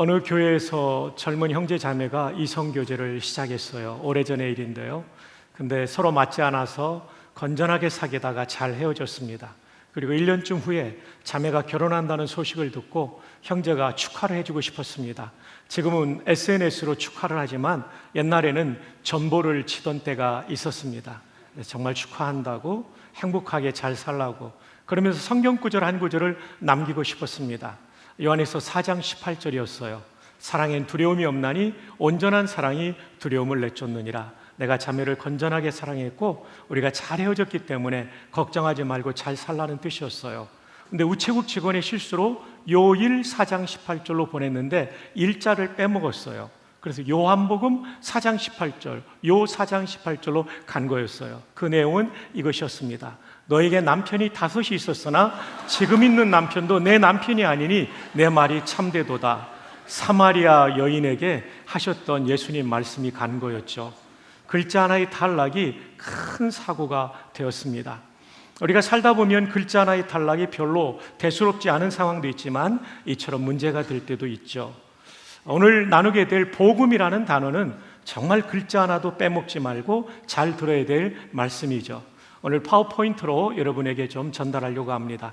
어느 교회에서 젊은 형제 자매가 이성교제를 시작했어요. 오래전의 일인데요. 근데 서로 맞지 않아서 건전하게 사귀다가 잘 헤어졌습니다. 그리고 1년쯤 후에 자매가 결혼한다는 소식을 듣고 형제가 축하를 해주고 싶었습니다. 지금은 SNS로 축하를 하지만 옛날에는 전보를 치던 때가 있었습니다. 정말 축하한다고, 행복하게 잘 살라고, 그러면서 성경구절 한 구절을 남기고 싶었습니다. 요한에서 4장 18절이었어요. 사랑엔 두려움이 없나니 온전한 사랑이 두려움을 내쫓느니라. 내가 자매를 건전하게 사랑했고 우리가 잘 헤어졌기 때문에 걱정하지 말고 잘 살라는 뜻이었어요. 근데 우체국 직원의 실수로 요일 4장 18절로 보냈는데 일자를 빼먹었어요. 그래서 요한복음 4장 18절, 요 4장 18절로 간 거였어요. 그 내용은 이것이었습니다. 너에게 남편이 5이 있었으나 지금 있는 남편도 내 남편이 아니니 내 말이 참되도다. 사마리아 여인에게 하셨던 예수님 말씀이 간 거였죠. 글자 하나의 탈락이 큰 사고가 되었습니다. 우리가 살다 보면 글자 하나의 탈락이 별로 대수롭지 않은 상황도 있지만 이처럼 문제가 될 때도 있죠. 오늘 나누게 될 복음이라는 단어는 정말 글자 하나도 빼먹지 말고 잘 들어야 될 말씀이죠. 오늘 파워포인트로 여러분에게 좀 전달하려고 합니다.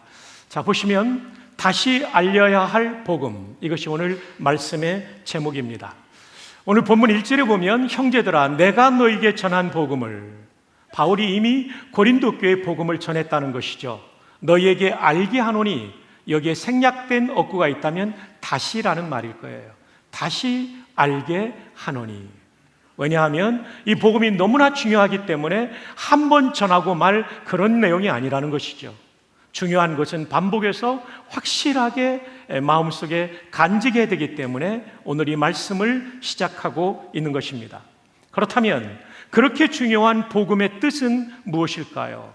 자, 보시면 다시 알려야 할 복음, 이것이 오늘 말씀의 제목입니다. 오늘 본문 1절에 보면 형제들아 내가 너에게 전한 복음을, 바울이 이미 고린도 교회에 복음을 전했다는 것이죠. 너희에게 알게 하노니, 여기에 생략된 어구가 있다면 다시라는 말일 거예요. 다시 알게 하노니. 왜냐하면 이 복음이 너무나 중요하기 때문에 한 번 전하고 말 그런 내용이 아니라는 것이죠. 중요한 것은 반복해서 확실하게 마음속에 간직해야 되기 때문에 오늘 이 말씀을 시작하고 있는 것입니다. 그렇다면 그렇게 중요한 복음의 뜻은 무엇일까요?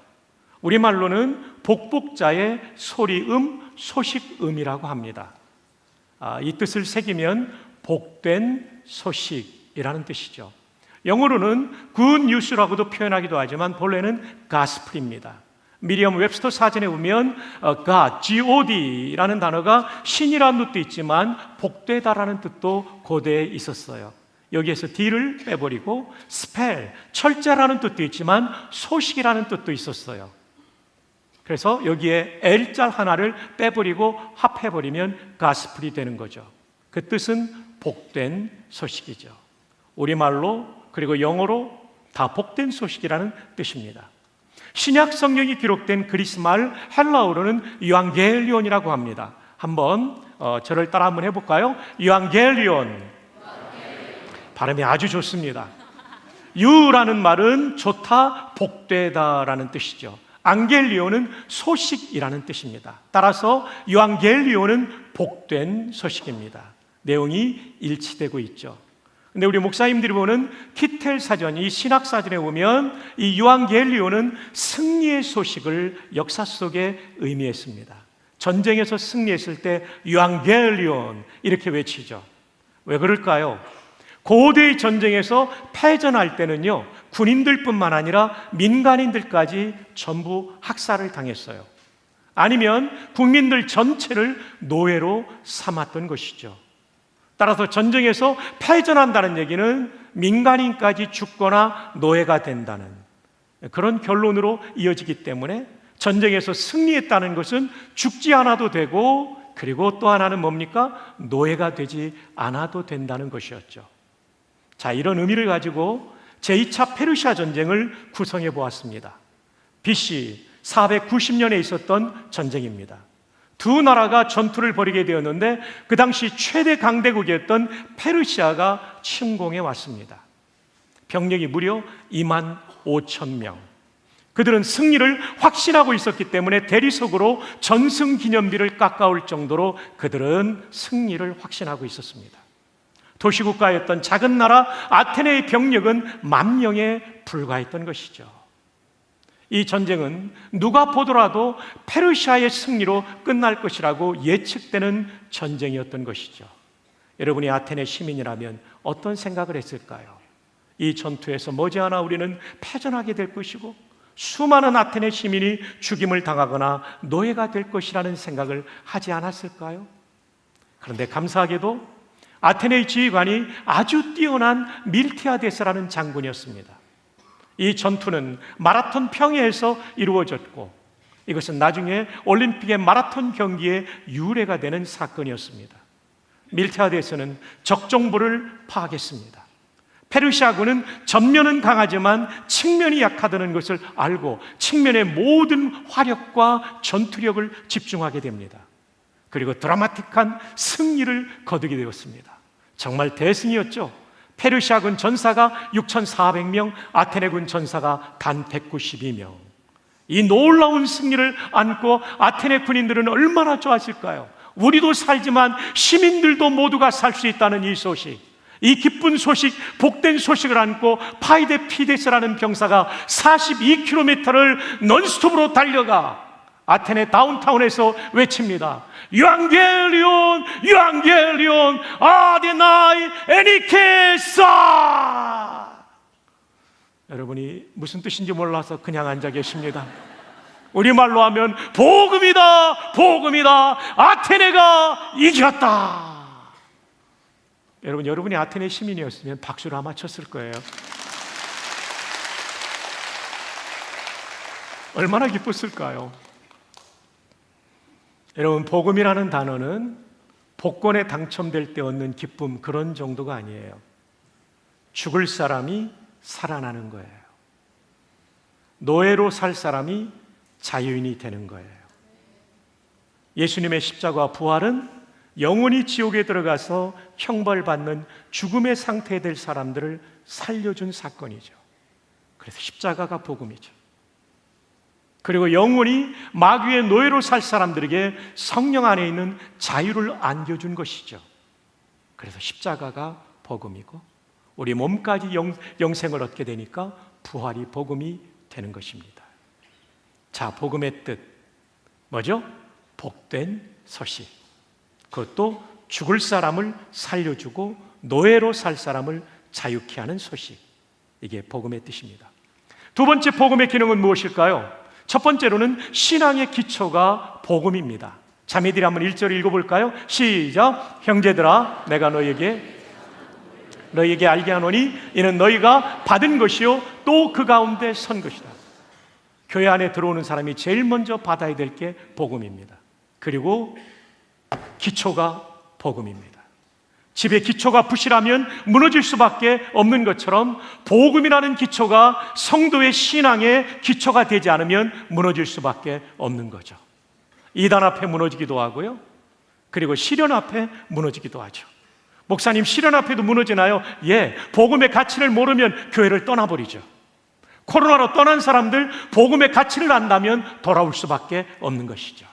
우리말로는 복복자의 소리음, 소식음이라고 합니다. 이 뜻을 새기면 복된 소식이라는 뜻이죠. 영어로는 good news라고도 표현하기도 하지만 본래는 gospel입니다. 미리엄 웹스터 사전에 보면 God, G-O-D라는 단어가 신이라는 뜻도 있지만 복되다라는 뜻도 고대에 있었어요. 여기에서 D를 빼버리고 spell, 철자라는 뜻도 있지만 소식이라는 뜻도 있었어요. 그래서 여기에 L자 하나를 빼버리고 합해버리면 gospel이 되는 거죠. 그 뜻은 복된 소식이죠. 우리말로 그리고 영어로 다 복된 소식이라는 뜻입니다. 신약 성경이 기록된 그리스말 헬라어로는 유앙겔리온이라고 합니다. 한번 저를 따라 한번 해볼까요? 유앙겔리온. 발음이 아주 좋습니다. 유라는 말은 좋다, 복되다라는 뜻이죠. 앙겔리온은 소식이라는 뜻입니다. 따라서 유앙겔리온은 복된 소식입니다. 내용이 일치되고 있죠. 근데 우리 목사님들이 보는 키텔 사전, 이 신학 사전에 보면 이 유앙겔리온은 승리의 소식을 역사 속에 의미했습니다. 전쟁에서 승리했을 때 유앙겔리온 이렇게 외치죠. 왜 그럴까요? 고대의 전쟁에서 패전할 때는요, 군인들뿐만 아니라 민간인들까지 전부 학살을 당했어요. 아니면 국민들 전체를 노예로 삼았던 것이죠. 따라서 전쟁에서 패전한다는 얘기는 민간인까지 죽거나 노예가 된다는 그런 결론으로 이어지기 때문에 전쟁에서 승리했다는 것은 죽지 않아도 되고, 그리고 또 하나는 뭡니까? 노예가 되지 않아도 된다는 것이었죠. 자, 이런 의미를 가지고 제2차 페르시아 전쟁을 구성해 보았습니다. BC 490년에 있었던 전쟁입니다. 두 나라가 전투를 벌이게 되었는데 그 당시 최대 강대국이었던 페르시아가 침공해 왔습니다. 병력이 무려 2만 5천 명. 그들은 승리를 확신하고 있었기 때문에 대리석으로 전승기념비를 깎아올 정도로 그들은 승리를 확신하고 있었습니다. 도시국가였던 작은 나라 아테네의 병력은 10,000명에 불과했던 것이죠. 이 전쟁은 누가 보더라도 페르시아의 승리로 끝날 것이라고 예측되는 전쟁이었던 것이죠. 여러분이 아테네 시민이라면 어떤 생각을 했을까요? 이 전투에서 머지않아 우리는 패전하게 될 것이고 수많은 아테네 시민이 죽임을 당하거나 노예가 될 것이라는 생각을 하지 않았을까요? 그런데 감사하게도 아테네의 지휘관이 아주 뛰어난 밀티아데스라는 장군이었습니다. 이 전투는 마라톤 평야에서 이루어졌고 이것은 나중에 올림픽의 마라톤 경기의 유래가 되는 사건이었습니다. 밀티아데스는 적정부를 파악했습니다. 페르시아군은 전면은 강하지만 측면이 약하다는 것을 알고 측면의 모든 화력과 전투력을 집중하게 됩니다. 그리고 드라마틱한 승리를 거두게 되었습니다. 정말 대승이었죠. 페르시아군 전사가 6,400명, 아테네군 전사가 단 192명. 이 놀라운 승리를 안고 아테네 군인들은 얼마나 좋았을까요? 우리도 살지만 시민들도 모두가 살 수 있다는 이 소식, 이 기쁜 소식, 복된 소식을 안고 파이데 피데스라는 병사가 42km를 넌스톱으로 달려가 아테네 다운타운에서 외칩니다. 유앙겔리온, 유앙겔리온, 아데나이 에니케사. 여러분이 무슨 뜻인지 몰라서 그냥 앉아 계십니다. 우리말로 하면 복음이다, 복음이다, 아테네가 이겼다. 여러분이 아테네 시민이었으면 박수를 아마 쳤을 거예요. 얼마나 기뻤을까요? 여러분, 복음이라는 단어는 복권에 당첨될 때 얻는 기쁨, 그런 정도가 아니에요. 죽을 사람이 살아나는 거예요. 노예로 살 사람이 자유인이 되는 거예요. 예수님의 십자가와 부활은 영원히 지옥에 들어가서 형벌받는 죽음의 상태에 될 사람들을 살려준 사건이죠. 그래서 십자가가 복음이죠. 그리고 영원히 마귀의 노예로 살 사람들에게 성령 안에 있는 자유를 안겨준 것이죠. 그래서 십자가가 복음이고 우리 몸까지 영생을 얻게 되니까 부활이 복음이 되는 것입니다. 자, 복음의 뜻 뭐죠? 복된 소식. 그것도 죽을 사람을 살려주고 노예로 살 사람을 자유케 하는 소식. 이게 복음의 뜻입니다. 두 번째 복음의 기능은 무엇일까요? 첫 번째로는 신앙의 기초가 복음입니다. 자매들이 한번 1절 읽어볼까요? 시작. 형제들아, 내가 너희에게 알게 하노니 이는 너희가 받은 것이요 또 그 가운데 선 것이다. 교회 안에 들어오는 사람이 제일 먼저 받아야 될 게 복음입니다. 그리고 기초가 복음입니다. 집의 기초가 부실하면 무너질 수밖에 없는 것처럼 복음이라는 기초가 성도의 신앙의 기초가 되지 않으면 무너질 수밖에 없는 거죠. 이단 앞에 무너지기도 하고요. 그리고 시련 앞에 무너지기도 하죠. 목사님, 시련 앞에도 무너지나요? 예, 복음의 가치를 모르면 교회를 떠나버리죠. 코로나로 떠난 사람들 복음의 가치를 안다면 돌아올 수밖에 없는 것이죠.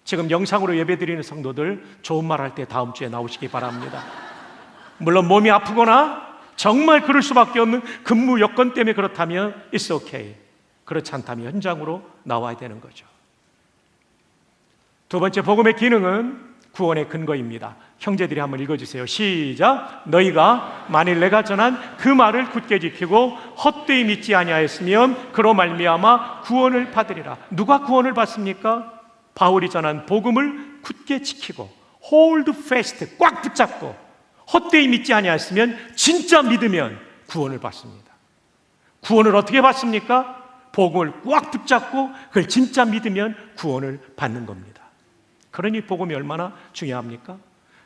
지금 영상으로 예배드리는 성도들 좋은 말 할 때 다음 주에 나오시기 바랍니다. 물론 몸이 아프거나 정말 그럴 수밖에 없는 근무 여건 때문에 그렇다면 it's okay. 그렇지 않다면 현장으로 나와야 되는 거죠. 두 번째 복음의 기능은 구원의 근거입니다. 형제들이 한번 읽어주세요. 시작. 너희가 만일 내가 전한 그 말을 굳게 지키고 헛되이 믿지 아니하였으면 그로 말미암아 구원을 받으리라. 누가 구원을 받습니까? 바울이 전한 복음을 굳게 지키고 hold fast, 꽉 붙잡고 헛되이 믿지 아니하였으면 진짜 믿으면 구원을 받습니다. 구원을 어떻게 받습니까? 복음을 꽉 붙잡고 그걸 진짜 믿으면 구원을 받는 겁니다. 그러니 복음이 얼마나 중요합니까?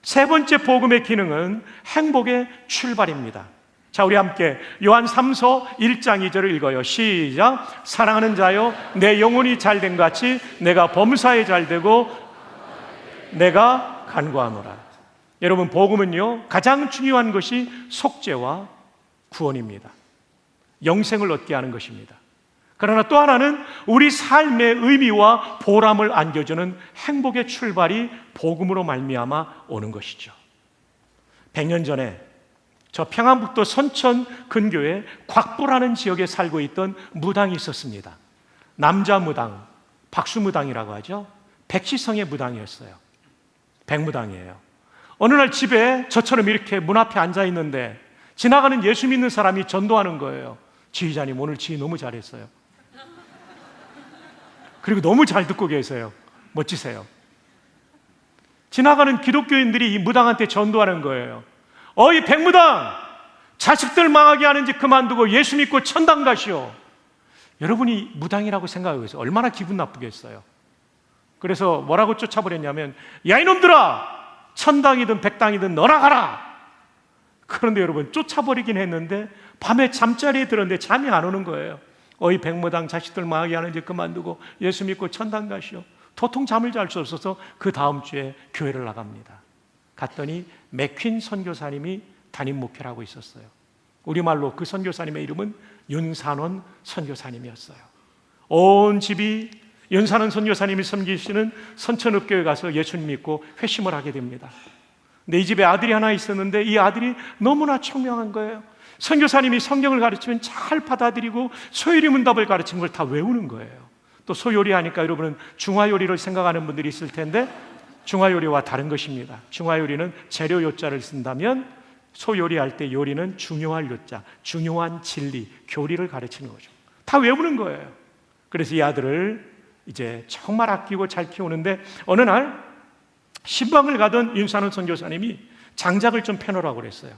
세 번째 복음의 기능은 행복의 출발입니다. 자, 우리 함께 요한 3서 1장 2절을 읽어요. 시작. 사랑하는 자여, 내 영혼이 잘된 같이 내가 범사에 잘되고 내가 간구하노라. 여러분, 복음은요 가장 중요한 것이 속죄와 구원입니다. 영생을 얻게 하는 것입니다. 그러나 또 하나는 우리 삶의 의미와 보람을 안겨주는 행복의 출발이 복음으로 말미암아 오는 것이죠. 100년 전에 저 평안북도 선천 근교에 곽부라는 지역에 살고 있던 무당이 있었습니다. 남자 무당, 박수무당이라고 하죠. 백시성의 무당이었어요. 백무당이에요. 어느 날 집에 저처럼 이렇게 문 앞에 앉아 있는데 지나가는 예수 믿는 사람이 전도하는 거예요. 지휘자님, 오늘 지휘 너무 잘했어요. 그리고 너무 잘 듣고 계세요. 멋지세요. 지나가는 기독교인들이 이 무당한테 전도하는 거예요. 어이 백무당, 자식들 망하게 하는 짓 그만두고 예수 믿고 천당 가시오. 여러분이 무당이라고 생각하고 있어요. 얼마나 기분 나쁘겠어요. 그래서 뭐라고 쫓아버렸냐면, 야 이놈들아, 천당이든 백당이든 너나 가라. 그런데 여러분, 쫓아버리긴 했는데 밤에 잠자리에 들었는데 잠이 안 오는 거예요. 어이 백무당, 자식들 망하게 하는 짓 그만두고 예수 믿고 천당 가시오. 도통 잠을 잘 수 없어서 그 다음 주에 교회를 나갑니다. 갔더니 맥퀸 선교사님이 담임 목회를 하고 있었어요. 우리말로 그 선교사님의 이름은 윤산원 선교사님이었어요. 온 집이 윤산원 선교사님이 섬기시는 선천읍교회 가서 예수님 믿고 회심을 하게 됩니다. 근데 이 집에 아들이 하나 있었는데 이 아들이 너무나 청명한 거예요. 선교사님이 성경을 가르치면 잘 받아들이고 소요리 문답을 가르친 걸 다 외우는 거예요. 또 소요리 하니까 여러분은 중화요리를 생각하는 분들이 있을 텐데 중화요리와 다른 것입니다. 중화요리는 재료 요자를 쓴다면 소요리할 때 요리는 중요할 요자, 중요한 진리, 교리를 가르치는 거죠. 다 외우는 거예요. 그래서 이 아들을 이제 정말 아끼고 잘 키우는데 어느 날 신방을 가던 윤산원 선교사님이 장작을 좀 펴놓으라고 그랬어요.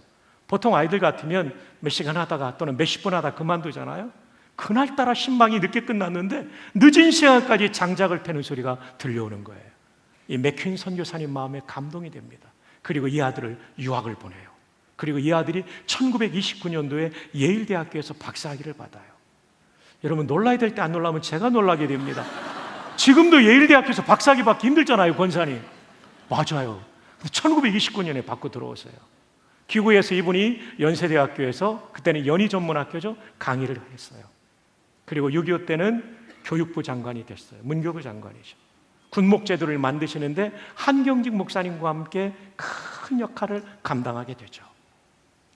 보통 아이들 같으면 몇 시간 하다가 또는 몇십 분 하다 그만두잖아요. 그날따라 신방이 늦게 끝났는데 늦은 시간까지 장작을 패는 소리가 들려오는 거예요. 이 맥퀸 선교사님 마음에 감동이 됩니다. 그리고 이 아들을 유학을 보내요. 그리고 이 아들이 1929년도에 예일대학교에서 박사학위를 받아요. 여러분, 놀라야 될 때 안 놀라면 제가 놀라게 됩니다. 지금도 예일대학교에서 박사학위 받기 힘들잖아요, 권사님. 맞아요. 1929년에 받고 들어오세요. 귀국해서 이분이 연세대학교에서, 그때는 연희전문학교죠, 강의를 했어요. 그리고 6.25 때는 교육부 장관이 됐어요. 문교부 장관이죠. 군목제도를 만드시는데 한경직 목사님과 함께 큰 역할을 감당하게 되죠.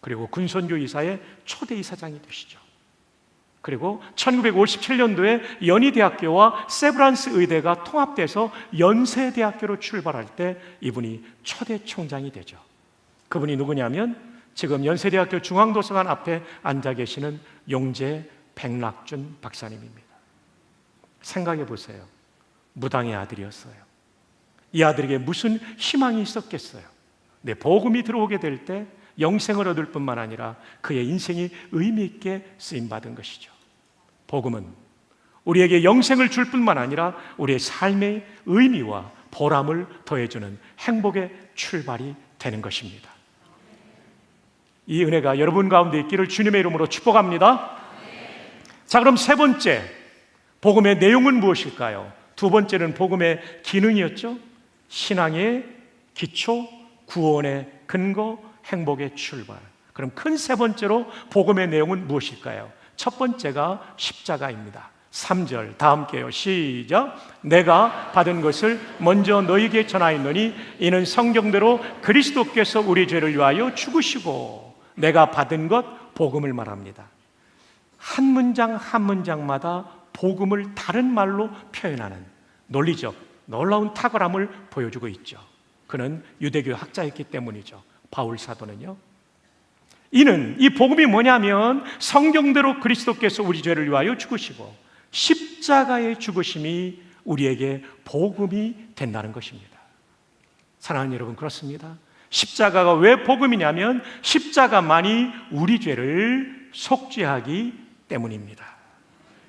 그리고 군선교 이사의 초대 이사장이 되시죠. 그리고 1957년도에 연희대학교와 세브란스 의대가 통합돼서 연세대학교로 출발할 때 이분이 초대 총장이 되죠. 그분이 누구냐면 지금 연세대학교 중앙도서관 앞에 앉아 계시는 용재 백락준 박사님입니다. 생각해 보세요. 무당의 아들이었어요. 이 아들에게 무슨 희망이 있었겠어요? 네, 복음이 들어오게 될 때 영생을 얻을 뿐만 아니라 그의 인생이 의미 있게 쓰임받은 것이죠. 복음은 우리에게 영생을 줄 뿐만 아니라 우리의 삶의 의미와 보람을 더해주는 행복의 출발이 되는 것입니다. 이 은혜가 여러분 가운데 있기를 주님의 이름으로 축복합니다. 자, 그럼 세 번째, 복음의 내용은 무엇일까요? 두 번째는 복음의 기능이었죠. 신앙의 기초, 구원의 근거, 행복의 출발. 그럼 큰 세 번째로 복음의 내용은 무엇일까요? 첫 번째가 십자가입니다. 3절 다 함께요. 시작. 내가 받은 것을 먼저 너희에게 전하였노니 이는 성경대로 그리스도께서 우리 죄를 위하여 죽으시고, 내가 받은 것, 복음을 말합니다. 한 문장 한 문장마다 복음을 다른 말로 표현하는 논리적 놀라운 탁월함을 보여주고 있죠. 그는 유대교 학자였기 때문이죠. 바울 사도는요. 이는 이 복음이 뭐냐면 성경대로 그리스도께서 우리 죄를 위하여 죽으시고 십자가의 죽으심이 우리에게 복음이 된다는 것입니다. 사랑하는 여러분, 그렇습니다. 십자가가 왜 복음이냐면 십자가만이 우리 죄를 속죄하기 때문입니다.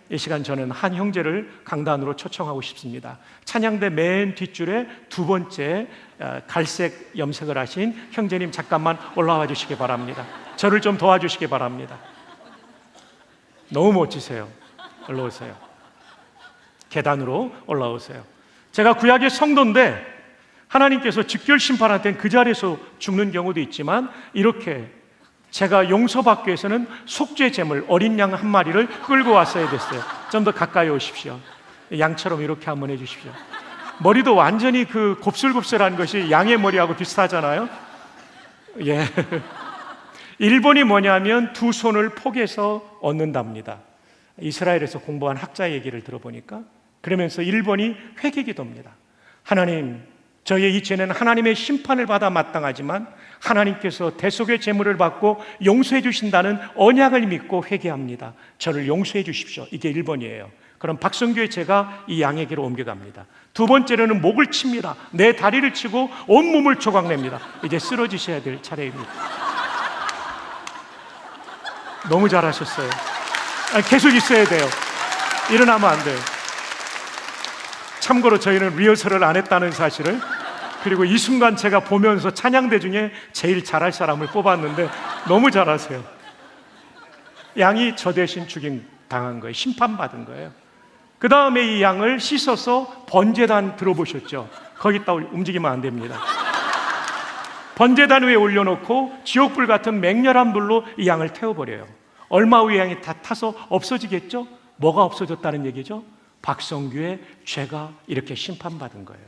이 시간 저는 한 형제를 강단으로 초청하고 싶습니다. 찬양대 맨 뒷줄에 두 번째 갈색 염색을 하신 형제님 잠깐만 올라와 주시기 바랍니다. 저를 좀 도와주시기 바랍니다. 너무 멋지세요. 올라오세요. 계단으로 올라오세요. 제가 구약의 성도인데 하나님께서 직결 심판할 땐 그 자리에서 죽는 경우도 있지만 이렇게 제가 용서받기 위해서는 속죄 제물 어린 양 한 마리를 끌고 왔어야 됐어요. 좀 더 가까이 오십시오. 양처럼 이렇게 한번 해주십시오. 머리도 완전히 그 곱슬곱슬한 것이 양의 머리하고 비슷하잖아요. 예. 일본이 뭐냐면 두 손을 포개서 얻는답니다. 이스라엘에서 공부한 학자 얘기를 들어보니까 그러면서 일본이 회개기도입니다. 하나님, 저희의 이 죄는 하나님의 심판을 받아 마땅하지만 하나님께서 대속의 제물을 받고 용서해 주신다는 언약을 믿고 회개합니다. 저를 용서해 주십시오. 이게 1번이에요. 그럼 박성규의 죄가 이 양에게로 옮겨갑니다. 두 번째로는 목을 칩니다. 내 다리를 치고 온몸을 조각냅니다. 이제 쓰러지셔야 될 차례입니다. 너무 잘하셨어요. 계속 있어야 돼요. 일어나면 안 돼요. 참고로 저희는 리허설을 안 했다는 사실을, 그리고 이 순간 제가 보면서 찬양대 중에 제일 잘할 사람을 뽑았는데 너무 잘하세요. 양이 저 대신 당한 거예요. 심판받은 거예요. 그 다음에 이 양을 씻어서 번제단 들어보셨죠? 거기다 움직이면 안 됩니다. 번제단 위에 올려놓고 지옥불 같은 맹렬한 불로 이 양을 태워버려요. 얼마 후에 양이 다 타서 없어지겠죠? 뭐가 없어졌다는 얘기죠? 박성규의 죄가 이렇게 심판받은 거예요.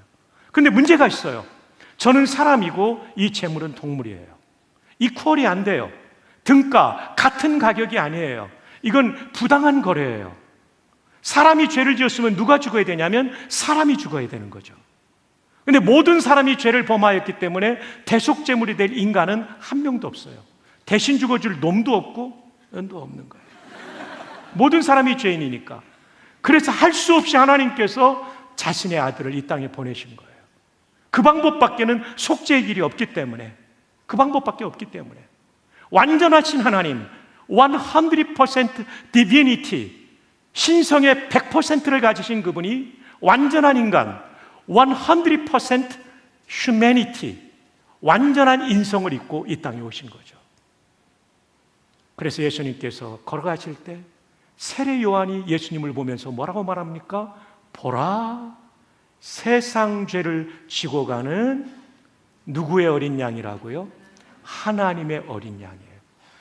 근데 문제가 있어요. 저는 사람이고 이 재물은 동물이에요. 이퀄이 안 돼요. 등가, 같은 가격이 아니에요. 이건 부당한 거래예요. 사람이 죄를 지었으면 누가 죽어야 되냐면 사람이 죽어야 되는 거죠. 근데 모든 사람이 죄를 범하였기 때문에 대속제물이 될 인간은 한 명도 없어요. 대신 죽어줄 놈도 없고 연도 없는 거예요. 모든 사람이 죄인이니까. 그래서 할 수 없이 하나님께서 자신의 아들을 이 땅에 보내신 거예요. 그 방법밖에는 속죄의 길이 없기 때문에, 그 방법밖에 없기 때문에 완전하신 하나님, 100% divinity, 신성의 100%를 가지신 그분이 완전한 인간, 100% humanity, 완전한 인성을 입고 이 땅에 오신 거죠. 그래서 예수님께서 걸어가실 때 세례 요한이 예수님을 보면서 뭐라고 말합니까? 보라, 세상 죄를 지고 가는 누구의 어린 양이라고요? 하나님의 어린 양이에요.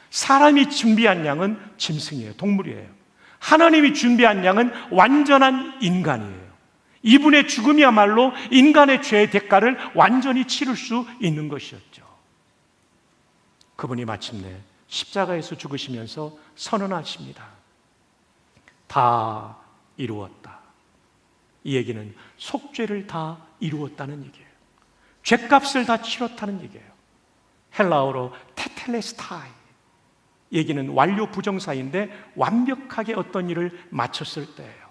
사람이 준비한 양은 짐승이에요. 동물이에요. 하나님이 준비한 양은 완전한 인간이에요. 이분의 죽음이야말로 인간의 죄의 대가를 완전히 치를 수 있는 것이었죠. 그분이 마침내 십자가에서 죽으시면서 선언하십니다. 다 이루었다. 이 얘기는 속죄를 다 이루었다는 얘기예요. 죄값을 다 치렀다는 얘기예요. 헬라어로 테텔레스타이, 얘기는 완료 부정사인데 완벽하게 어떤 일을 마쳤을 때예요.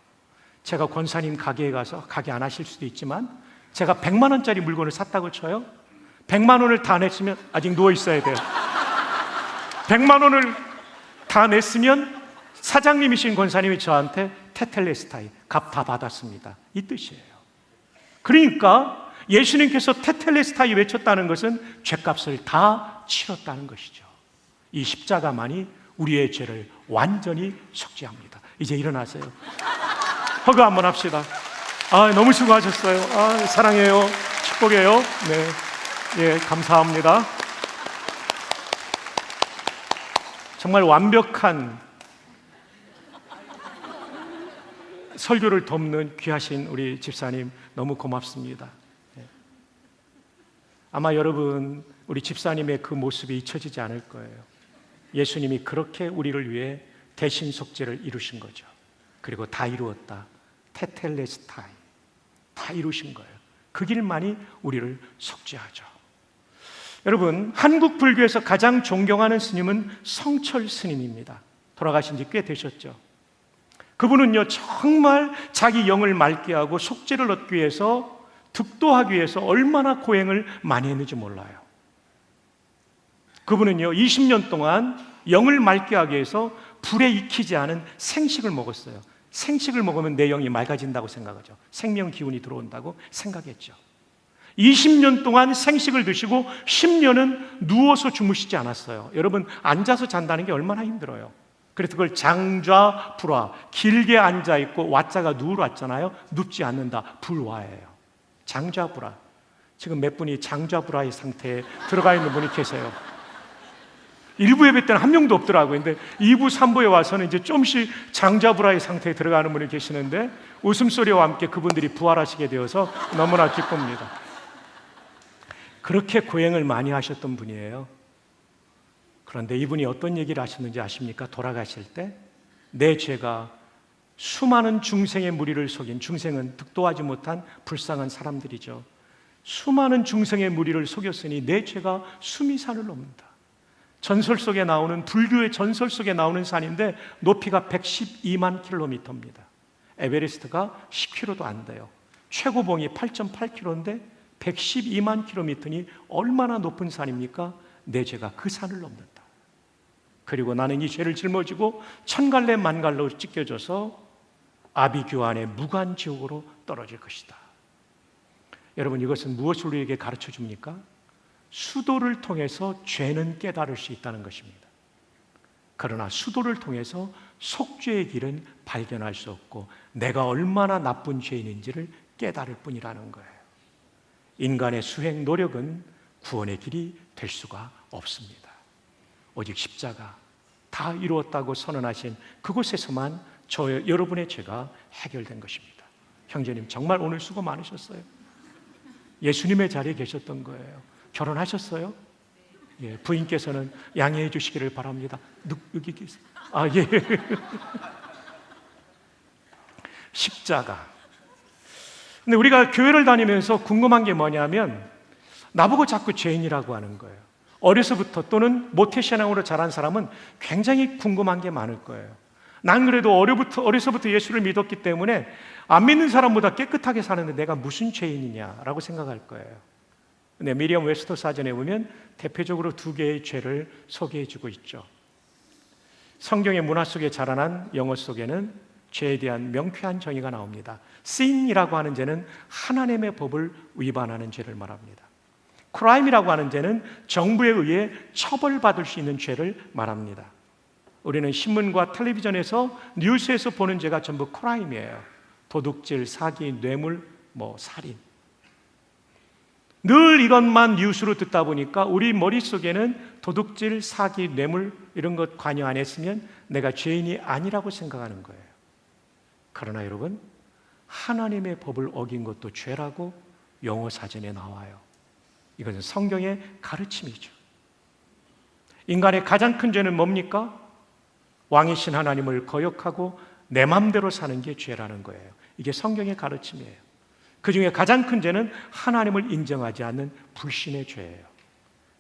제가 권사님 가게에 가서, 가게 안 하실 수도 있지만, 제가 100만 원짜리 물건을 샀다고 쳐요. 100만 원을 다 냈으면, 아직 누워 있어야 돼요. 100만 원을 다 냈으면 사장님이신 권사님이 저한테 테텔레스타이, 값 다 받았습니다, 이 뜻이에요. 그러니까 예수님께서 테텔레스타이 외쳤다는 것은 죄값을 다 치렀다는 것이죠. 이 십자가만이 우리의 죄를 완전히 속죄합니다. 이제 일어나세요. 허그 한번 합시다. 너무 수고하셨어요. 사랑해요. 축복해요. 네, 예, 감사합니다. 정말 완벽한 설교를 돕는 귀하신 우리 집사님 너무 고맙습니다. 아마 여러분, 우리 집사님의 그 모습이 잊혀지지 않을 거예요. 예수님이 그렇게 우리를 위해 대신 속죄를 이루신 거죠. 그리고 다 이루었다. 테텔레스타이, 다 이루신 거예요. 그 길만이 우리를 속죄하죠. 여러분, 한국 불교에서 가장 존경하는 스님은 성철 스님입니다. 돌아가신 지 꽤 되셨죠. 그분은요, 정말 자기 영을 맑게 하고 속죄를 얻기 위해서, 득도하기 위해서 얼마나 고행을 많이 했는지 몰라요. 그분은요, 20년 동안 영을 맑게 하기 위해서 불에 익히지 않은 생식을 먹었어요. 생식을 먹으면 내 영이 맑아진다고 생각하죠. 생명 기운이 들어온다고 생각했죠. 20년 동안 생식을 드시고 10년은 누워서 주무시지 않았어요. 여러분, 앉아서 잔다는 게 얼마나 힘들어요. 그래서 그걸 장좌불화, 길게 앉아있고 와자가 누우러 왔잖아요. 눕지 않는다, 불화예요. 장좌불화. 지금 몇 분이 장좌불화의 상태에 들어가 있는 분이 계세요. 1부 예배 때는 한 명도 없더라고요. 근데 2부, 3부에 와서는 이제 좀씩 장좌불화의 상태에 들어가는 분이 계시는데, 웃음소리와 함께 그분들이 부활하시게 되어서 너무나 기쁩니다. 그렇게 고행을 많이 하셨던 분이에요. 그런데 이분이 어떤 얘기를 하셨는지 아십니까? 돌아가실 때 내 죄가 수많은 중생의 무리를 속인, 중생은 득도하지 못한 불쌍한 사람들이죠. 수많은 중생의 무리를 속였으니 내 죄가 수미산을 넘는다. 전설 속에 나오는, 불교의 전설 속에 나오는 산인데 높이가 112만 킬로미터입니다. 에베레스트가 10km도 안 돼요. 최고봉이 8.8km인데 112만 킬로미터니 얼마나 높은 산입니까? 내 죄가 그 산을 넘는다. 그리고 나는 이 죄를 짊어지고 천갈래 만갈로 찢겨져서 아비규환의 무간지옥으로 떨어질 것이다. 여러분, 이것은 무엇을 우리에게 가르쳐 줍니까? 수도를 통해서 죄는 깨달을 수 있다는 것입니다. 그러나 수도를 통해서 속죄의 길은 발견할 수 없고 내가 얼마나 나쁜 죄인인지를 깨달을 뿐이라는 거예요. 인간의 수행 노력은 구원의 길이 될 수가 없습니다. 오직 십자가 다 이루었다고 선언하신 그곳에서만 여러분의 죄가 해결된 것입니다. 형제님, 정말 오늘 수고 많으셨어요. 예수님의 자리에 계셨던 거예요. 결혼하셨어요? 예, 부인께서는 양해해 주시기를 바랍니다. 여기 계세요. 예. 십자가. 근데 우리가 교회를 다니면서 궁금한 게 뭐냐면 나보고 자꾸 죄인이라고 하는 거예요. 어려서부터 또는 모태신앙으로 자란 사람은 굉장히 궁금한 게 많을 거예요. 난 그래도 어려서부터 예수를 믿었기 때문에 안 믿는 사람보다 깨끗하게 사는데 내가 무슨 죄인이냐라고 생각할 거예요. 근데 미리엄 웨스터 사전에 보면 대표적으로 두 개의 죄를 소개해 주고 있죠. 성경의 문화 속에 자라난 영어 속에는 죄에 대한 명쾌한 정의가 나옵니다. sin이라고 하는 죄는 하나님의 법을 위반하는 죄를 말합니다. crime이라고 하는 죄는 정부에 의해 처벌받을 수 있는 죄를 말합니다. 우리는 신문과 텔레비전에서 뉴스에서 보는 죄가 전부 crime이에요. 도둑질, 사기, 뇌물, 살인. 늘 이것만 뉴스로 듣다 보니까 우리 머릿속에는 도둑질, 사기, 뇌물 이런 것 관여 안 했으면 내가 죄인이 아니라고 생각하는 거예요. 그러나 여러분, 하나님의 법을 어긴 것도 죄라고 영어 사전에 나와요. 이것은 성경의 가르침이죠. 인간의 가장 큰 죄는 뭡니까? 왕이신 하나님을 거역하고 내 맘대로 사는 게 죄라는 거예요. 이게 성경의 가르침이에요. 그 중에 가장 큰 죄는 하나님을 인정하지 않는 불신의 죄예요.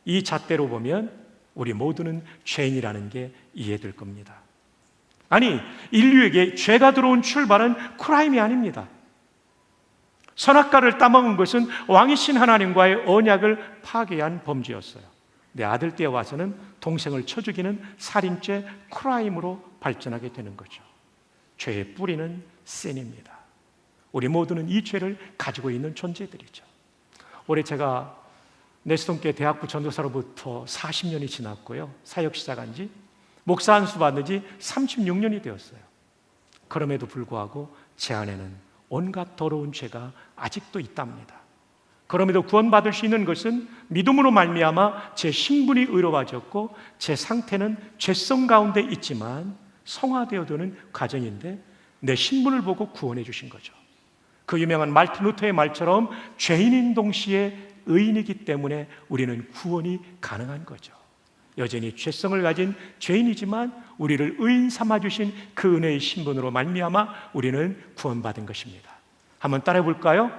이 잣대로 보면 우리 모두는 죄인이라는 게 이해될 겁니다. 아니, 인류에게 죄가 들어온 출발은 크라임이 아닙니다. 선악과를 따먹은 것은 왕이신 하나님과의 언약을 파괴한 범죄였어요. 내 아들 때 와서는 동생을 쳐 죽이는 살인죄, 크라임으로 발전하게 되는 거죠. 죄의 뿌리는 신입니다. 우리 모두는 이 죄를 가지고 있는 존재들이죠. 올해 제가 네스턴교회 대학부 전도사로부터 40년이 지났고요. 사역 시작한 지, 목사 안수 받은 지 36년이 되었어요. 그럼에도 불구하고 제 안에는 온갖 더러운 죄가 아직도 있답니다. 그럼에도 구원받을 수 있는 것은 믿음으로 말미암아 제 신분이 의로워졌고 제 상태는 죄성 가운데 있지만 성화되어드는 과정인데 내 신분을 보고 구원해 주신 거죠. 그 유명한 말틴 루터의 말처럼 죄인인 동시에 의인이기 때문에 우리는 구원이 가능한 거죠. 여전히 죄성을 가진 죄인이지만 우리를 의인 삼아주신 그 은혜의 신분으로 말미암아 우리는 구원받은 것입니다. 한번 따라해 볼까요?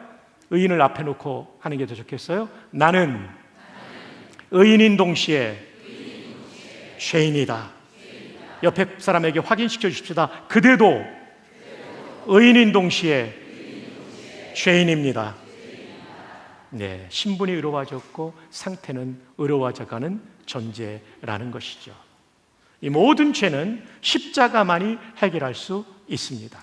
의인을 앞에 놓고 하는 게 더 좋겠어요? 나는 의인인 동시에 죄인이다. 옆에 사람에게 확인시켜 주십시다. 그대도 의인인 동시에 죄인입니다. 네, 신분이 의로워졌고 상태는 의로워져가는 존재라는 것이죠. 이 모든 죄는 십자가만이 해결할 수 있습니다.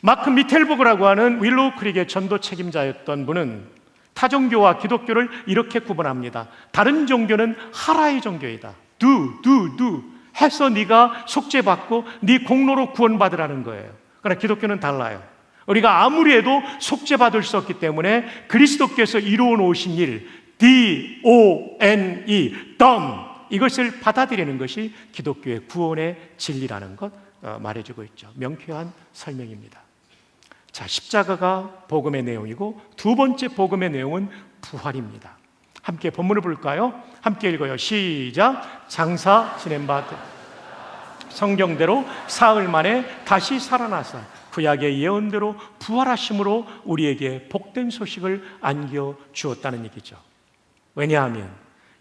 마크 미텔버그라고 하는 윌로우 크릭의 전도 책임자였던 분은 타종교와 기독교를 이렇게 구분합니다. 다른 종교는 하라의 종교이다. do 해서 네가 속죄받고 네 공로로 구원받으라는 거예요. 그러나 기독교는 달라요. 우리가 아무리 해도 속죄받을 수 없기 때문에 그리스도께서 이루어 놓으신 일, D-O-N-E, done, 이것을 받아들이는 것이 기독교의 구원의 진리라는 것 말해주고 있죠. 명쾌한 설명입니다. 자, 십자가가 복음의 내용이고 두 번째 복음의 내용은 부활입니다. 함께 본문을 볼까요? 함께 읽어요. 시작. 장사 지낸 바 성경대로 사흘 만에 다시 살아나사 구약의 예언대로 부활하심으로 우리에게 복된 소식을 안겨주었다는 얘기죠. 왜냐하면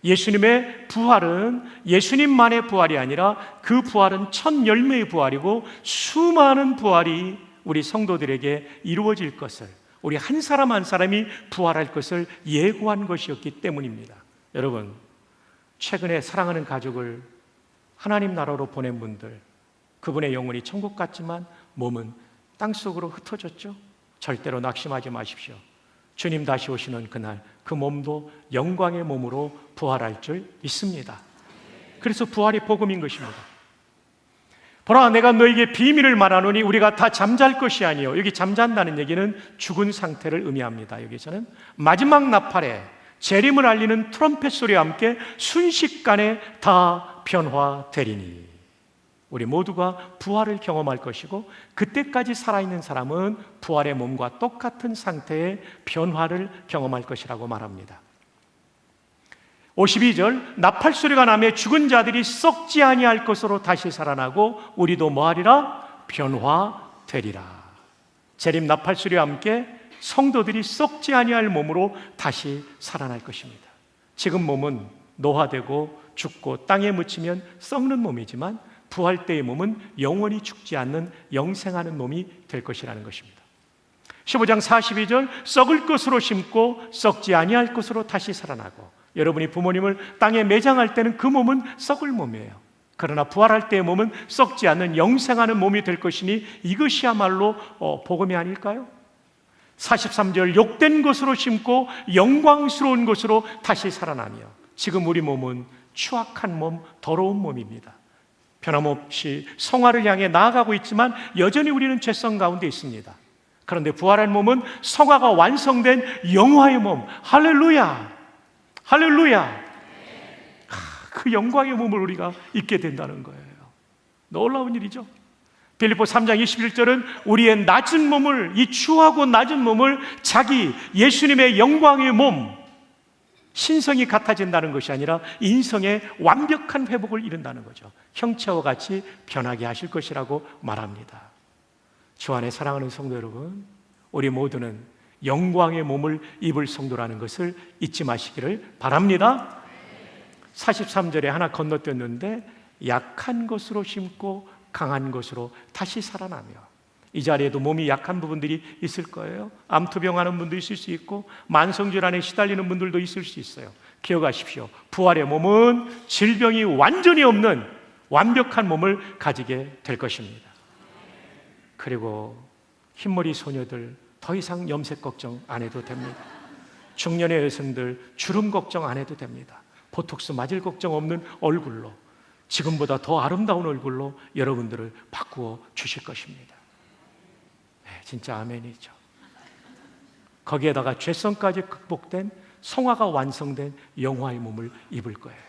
예수님의 부활은 예수님만의 부활이 아니라 그 부활은 첫 열매의 부활이고 수많은 부활이 우리 성도들에게 이루어질 것을, 우리 한 사람 한 사람이 부활할 것을 예고한 것이었기 때문입니다. 여러분, 최근에 사랑하는 가족을 하나님 나라로 보낸 분들, 그분의 영혼이 천국 같지만 몸은 땅속으로 흩어졌죠? 절대로 낙심하지 마십시오. 주님 다시 오시는 그날 그 몸도 영광의 몸으로 부활할 줄 믿습니다. 그래서 부활이 복음인 것입니다. 보라, 내가 너에게 비밀을 말하노니 우리가 다 잠잘 것이 아니요. 여기 잠잔다는 얘기는 죽은 상태를 의미합니다. 여기서는 마지막 나팔에 재림을 알리는 트럼펫 소리와 함께 순식간에 다 변화되리니, 우리 모두가 부활을 경험할 것이고 그때까지 살아있는 사람은 부활의 몸과 똑같은 상태의 변화를 경험할 것이라고 말합니다. 52절, 나팔 소리가 나며 죽은 자들이 썩지 아니할 것으로 다시 살아나고 우리도 뭐하리라? 변화되리라. 재림 나팔 소리와 함께 성도들이 썩지 아니할 몸으로 다시 살아날 것입니다. 지금 몸은 노화되고 죽고 땅에 묻히면 썩는 몸이지만 부활 때의 몸은 영원히 죽지 않는 영생하는 몸이 될 것이라는 것입니다. 15장 42절, 썩을 것으로 심고 썩지 아니할 것으로 다시 살아나고, 여러분이 부모님을 땅에 매장할 때는 그 몸은 썩을 몸이에요. 그러나 부활할 때의 몸은 썩지 않는 영생하는 몸이 될 것이니 이것이야말로 복음이 아닐까요? 43절, 욕된 것으로 심고 영광스러운 것으로 다시 살아나며, 지금 우리 몸은 추악한 몸, 더러운 몸입니다. 변함없이 성화를 향해 나아가고 있지만 여전히 우리는 죄성 가운데 있습니다. 그런데 부활한 몸은 성화가 완성된 영화의 몸, 할렐루야! 할렐루야! 그 영광의 몸을 우리가 입게 된다는 거예요. 놀라운 일이죠. 빌립보 3장 21절은 우리의 낮은 몸을, 이 추하고 낮은 몸을 자기 예수님의 영광의 몸, 신성이 같아진다는 것이 아니라 인성의 완벽한 회복을 이룬다는 거죠. 형체와 같이 변하게 하실 것이라고 말합니다. 주 안에 사랑하는 성도 여러분, 우리 모두는 영광의 몸을 입을 성도라는 것을 잊지 마시기를 바랍니다. 43절에 하나 건너뛰었는데, 약한 것으로 심고 강한 것으로 다시 살아나며, 이 자리에도 몸이 약한 부분들이 있을 거예요. 암투병하는 분도 있을 수 있고 만성질환에 시달리는 분들도 있을 수 있어요. 기억하십시오. 부활의 몸은 질병이 완전히 없는 완벽한 몸을 가지게 될 것입니다. 그리고 흰머리 소녀들 더 이상 염색 걱정 안 해도 됩니다. 중년의 여성들 주름 걱정 안 해도 됩니다. 보톡스 맞을 걱정 없는 얼굴로, 지금보다 더 아름다운 얼굴로 여러분들을 바꾸어 주실 것입니다. 진짜 아멘이죠. 거기에다가 죄성까지 극복된 성화가 완성된 영화의 몸을 입을 거예요.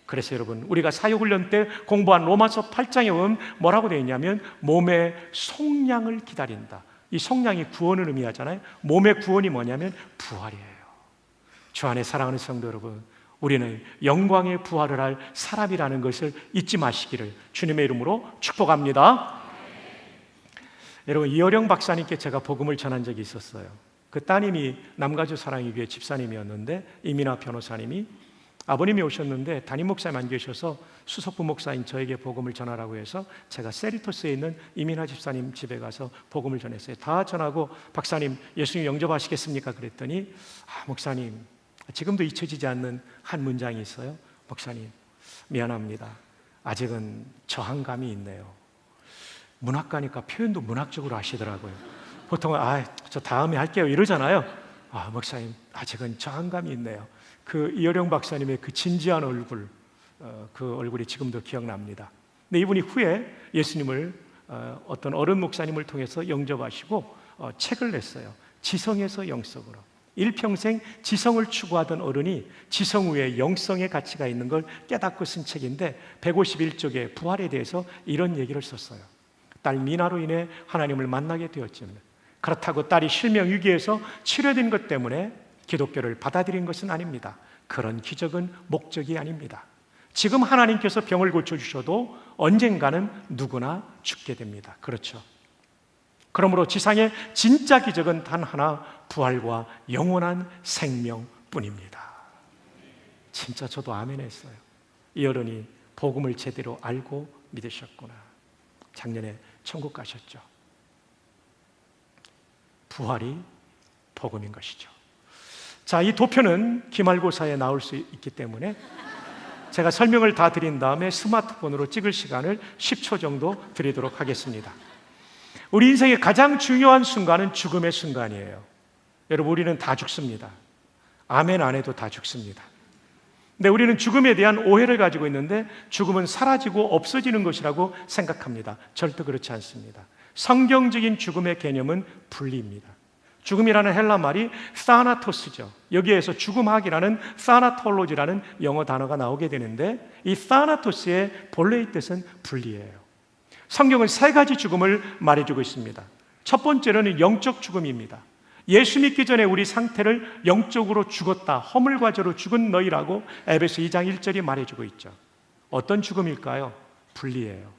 그래서 여러분, 우리가 사역훈련 때 공부한 로마서 8장에 보면 뭐라고 되어 있냐면 몸의 속량을 기다린다. 이 속량이 구원을 의미하잖아요. 몸의 구원이 뭐냐면 부활이에요. 주 안에 사랑하는 성도 여러분, 우리는 영광의 부활을 할 사람이라는 것을 잊지 마시기를 주님의 이름으로 축복합니다. 여러분, 이어령 박사님께 제가 복음을 전한 적이 있었어요. 그 따님이 남가주 사랑의교회 집사님이었는데, 이민아 변호사님이, 아버님이 오셨는데 담임 목사님 안 계셔서 수석 부목사인 저에게 복음을 전하라고 해서 제가 세리토스에 있는 이민아 집사님 집에 가서 복음을 전했어요. 다 전하고, 박사님 예수님 영접하시겠습니까? 그랬더니, 목사님, 지금도 잊혀지지 않는 한 문장이 있어요. 목사님, 미안합니다. 아직은 저항감이 있네요. 문학가니까 표현도 문학적으로 하시더라고요. 보통은 저 다음에 할게요 이러잖아요. 목사님, 아직은 저항감이 있네요. 그 이어령 박사님의 그 진지한 얼굴, 그 얼굴이 지금도 기억납니다. 근데 이분이 후에 예수님을 어떤 어른 목사님을 통해서 영접하시고 책을 냈어요. 지성에서 영성으로. 일평생 지성을 추구하던 어른이 지성 후에 영성의 가치가 있는 걸 깨닫고 쓴 책인데, 151쪽에 부활에 대해서 이런 얘기를 썼어요. 딸 미나로 인해 하나님을 만나게 되었지만, 그렇다고 딸이 실명 위기에서 치료된 것 때문에 기독교를 받아들인 것은 아닙니다. 그런 기적은 목적이 아닙니다. 지금 하나님께서 병을 고쳐주셔도 언젠가는 누구나 죽게 됩니다. 그렇죠? 그러므로 지상의 진짜 기적은 단 하나, 부활과 영원한 생명뿐입니다. 진짜 저도 아멘 했어요. 이 어른이 복음을 제대로 알고 믿으셨구나. 작년에 천국 가셨죠. 부활이 복음인 것이죠. 자, 이 도표는 기말고사에 나올 수 있기 때문에 제가 설명을 다 드린 다음에 스마트폰으로 찍을 시간을 10초 정도 드리도록 하겠습니다. 우리 인생의 가장 중요한 순간은 죽음의 순간이에요. 여러분, 우리는 다 죽습니다. 아멘 안 해도 다 죽습니다. 근데 우리는 죽음에 대한 오해를 가지고 있는데 죽음은 사라지고 없어지는 것이라고 생각합니다. 절대 그렇지 않습니다. 성경적인 죽음의 개념은 분리입니다. 죽음이라는 헬라 말이 사나토스죠. 여기에서 죽음학이라는 사나톨로지라는 영어 단어가 나오게 되는데 이 사나토스의 본래의 뜻은 분리예요. 성경은 세 가지 죽음을 말해주고 있습니다. 첫 번째로는 영적 죽음입니다. 예수 믿기 전에 우리 상태를 영적으로 죽었다, 허물과저로 죽은 너희라고 에베소 2장 1절이 말해주고 있죠. 어떤 죽음일까요? 분리예요.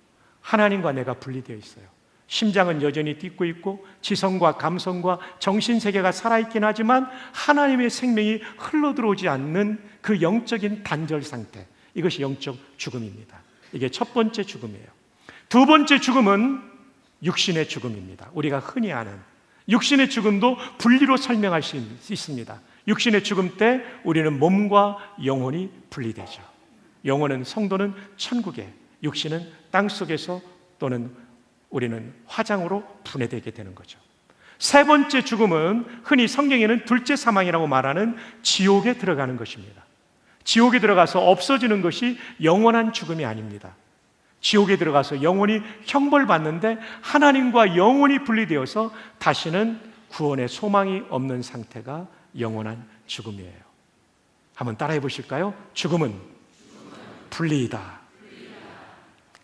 하나님과 내가 분리되어 있어요. 심장은 여전히 뛰고 있고 지성과 감성과 정신세계가 살아있긴 하지만 하나님의 생명이 흘러들어오지 않는 그 영적인 단절 상태, 이것이 영적 죽음입니다. 이게 첫 번째 죽음이에요. 두 번째 죽음은 육신의 죽음입니다. 우리가 흔히 아는 육신의 죽음도 분리로 설명할 수 있습니다. 육신의 죽음 때 우리는 몸과 영혼이 분리되죠. 영혼은, 성도는 천국에, 육신은 땅속에서 또는 우리는 화장으로 분해되게 되는 거죠. 세 번째 죽음은 흔히 성경에는 둘째 사망이라고 말하는 지옥에 들어가는 것입니다. 지옥에 들어가서 없어지는 것이 영원한 죽음이 아닙니다. 지옥에 들어가서 영원히 형벌받는데 하나님과 영원히 분리되어서 다시는 구원의 소망이 없는 상태가 영원한 죽음이에요. 한번 따라해 보실까요? 죽음은 분리이다.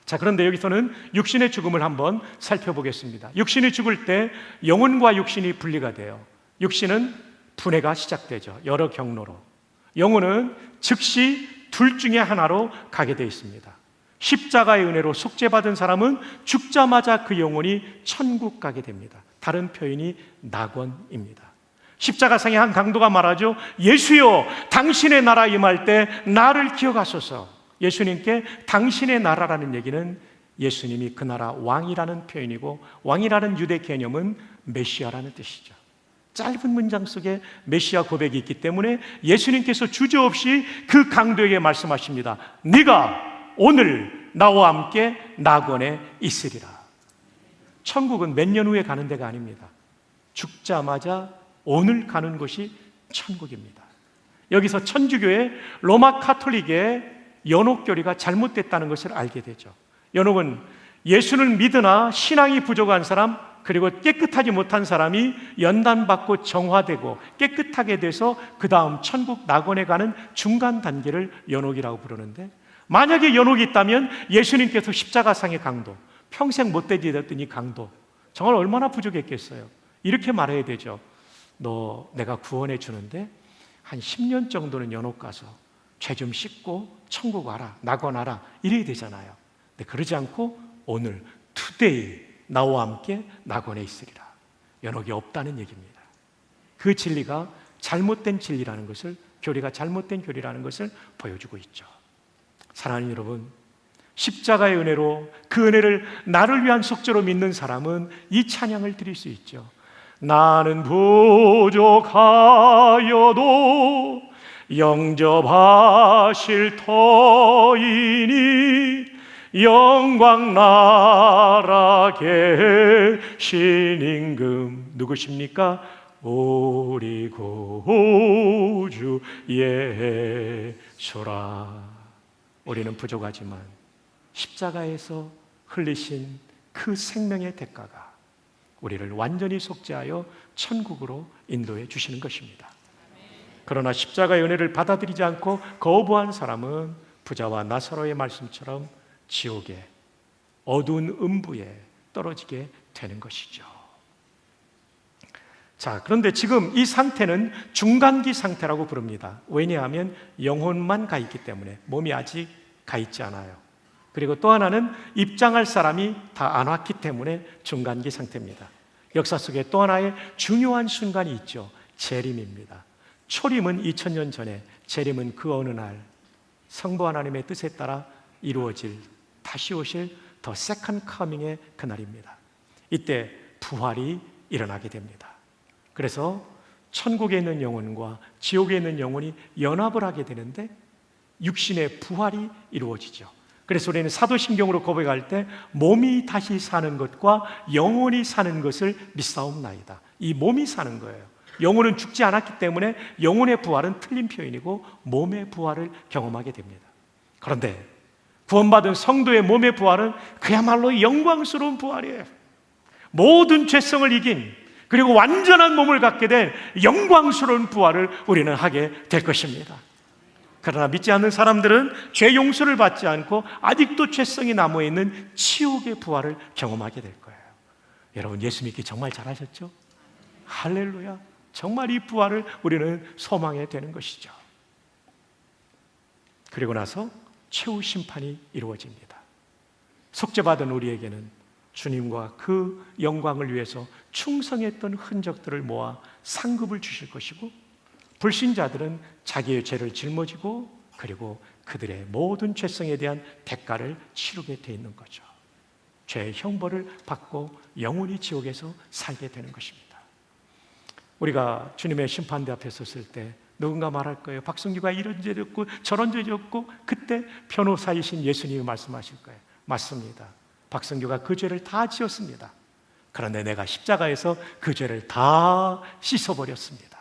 자, 그런데 여기서는 육신의 죽음을 한번 살펴보겠습니다. 육신이 죽을 때 영혼과 육신이 분리가 돼요. 육신은 분해가 시작되죠. 여러 경로로. 영혼은 즉시 둘 중에 하나로 가게 되어 있습니다. 십자가의 은혜로 속죄받은 사람은 죽자마자 그 영혼이 천국 가게 됩니다. 다른 표현이 낙원입니다. 십자가상의 한 강도가 말하죠. 예수여, 당신의 나라 임할 때 나를 기억하소서. 예수님께 당신의 나라라는 얘기는 예수님이 그 나라 왕이라는 표현이고, 왕이라는 유대 개념은 메시아라는 뜻이죠. 짧은 문장 속에 메시아 고백이 있기 때문에 예수님께서 주저없이 그 강도에게 말씀하십니다. 네가 오늘 나와 함께 낙원에 있으리라. 천국은 몇 년 후에 가는 데가 아닙니다. 죽자마자 오늘 가는 곳이 천국입니다. 여기서 천주교의 로마 카톨릭의 연옥교리가 잘못됐다는 것을 알게 되죠. 연옥은 예수를 믿으나 신앙이 부족한 사람, 그리고 깨끗하지 못한 사람이 연단받고 정화되고 깨끗하게 돼서 그 다음 천국 낙원에 가는 중간 단계를 연옥이라고 부르는데, 만약에 연옥이 있다면 예수님께서 십자가상의 강도, 평생 못되게 됐던 이 강도, 정말 얼마나 부족했겠어요. 이렇게 말해야 되죠. 너 내가 구원해 주는데 한 10년 정도는 연옥 가서 죄 좀 씻고 천국 와라, 낙원 와라, 이래야 되잖아요. 근데 그러지 않고 오늘 투데이 나와 함께 낙원에 있으리라. 연옥이 없다는 얘기입니다. 그 진리가 잘못된 진리라는 것을, 교리가 잘못된 교리라는 것을 보여주고 있죠. 사랑하는 여러분, 십자가의 은혜로 그 은혜를 나를 위한 속죄로 믿는 사람은 이 찬양을 드릴 수 있죠. 나는 부족하여도 영접하실 터이니 영광 나라 계신 임금. 누구십니까? 우리 구주 예수라. 우리는 부족하지만 십자가에서 흘리신 그 생명의 대가가 우리를 완전히 속죄하여 천국으로 인도해 주시는 것입니다. 그러나 십자가의 은혜를 받아들이지 않고 거부한 사람은 부자와 나사로의 말씀처럼 지옥에, 어두운 음부에 떨어지게 되는 것이죠. 자, 그런데 지금 이 상태는 중간기 상태라고 부릅니다. 왜냐하면 영혼만 가 있기 때문에, 몸이 아직 가 있지 않아요. 그리고 또 하나는 입장할 사람이 다 안 왔기 때문에 중간기 상태입니다. 역사 속에 또 하나의 중요한 순간이 있죠. 재림입니다. 초림은 2000년 전에, 재림은 그 어느 날 성부 하나님의 뜻에 따라 이루어질, 다시 오실 더 세컨드 커밍의 그날입니다. 이때 부활이 일어나게 됩니다. 그래서 천국에 있는 영혼과 지옥에 있는 영혼이 연합을 하게 되는데 육신의 부활이 이루어지죠. 그래서 우리는 사도신경으로 고백할 때 몸이 다시 사는 것과 영혼이 사는 것을 믿사옵나이다. 이 몸이 사는 거예요. 영혼은 죽지 않았기 때문에 영혼의 부활은 틀린 표현이고 몸의 부활을 경험하게 됩니다. 그런데 구원받은 성도의 몸의 부활은 그야말로 영광스러운 부활이에요. 모든 죄성을 이긴, 그리고 완전한 몸을 갖게 된 영광스러운 부활을 우리는 하게 될 것입니다. 그러나 믿지 않는 사람들은 죄 용서를 받지 않고 아직도 죄성이 남아있는 지옥의 부활을 경험하게 될 거예요. 여러분, 예수 믿기 정말 잘하셨죠? 할렐루야. 정말 이 부활을 우리는 소망해야 되는 것이죠. 그리고 나서 최후 심판이 이루어집니다. 속죄받은 우리에게는 주님과 그 영광을 위해서 충성했던 흔적들을 모아 상급을 주실 것이고, 불신자들은 자기의 죄를 짊어지고 그리고 그들의 모든 죄성에 대한 대가를 치르게 돼 있는 거죠. 죄의 형벌을 받고 영원히 지옥에서 살게 되는 것입니다. 우리가 주님의 심판대 앞에 섰을 때 누군가 말할 거예요. 박성규가 이런 죄 졌고 저런 죄 졌고, 그때 변호사이신 예수님이 말씀하실 거예요. 맞습니다. 박성규가 그 죄를 다 지었습니다. 그런데 내가 십자가에서 그 죄를 다 씻어버렸습니다.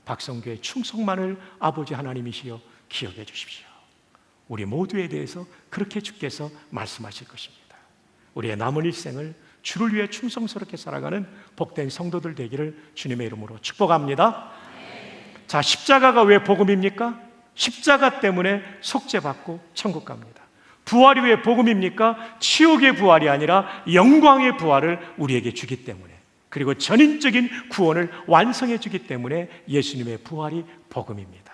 박성규의 충성만을 아버지 하나님이시여 기억해 주십시오. 우리 모두에 대해서 그렇게 주께서 말씀하실 것입니다. 우리의 남은 일생을 주를 위해 충성스럽게 살아가는 복된 성도들 되기를 주님의 이름으로 축복합니다. 자, 십자가가 왜 복음입니까? 십자가 때문에 속죄받고 천국 갑니다. 부활이 왜 복음입니까? 치욕의 부활이 아니라 영광의 부활을 우리에게 주기 때문에, 그리고 전인적인 구원을 완성해 주기 때문에 예수님의 부활이 복음입니다.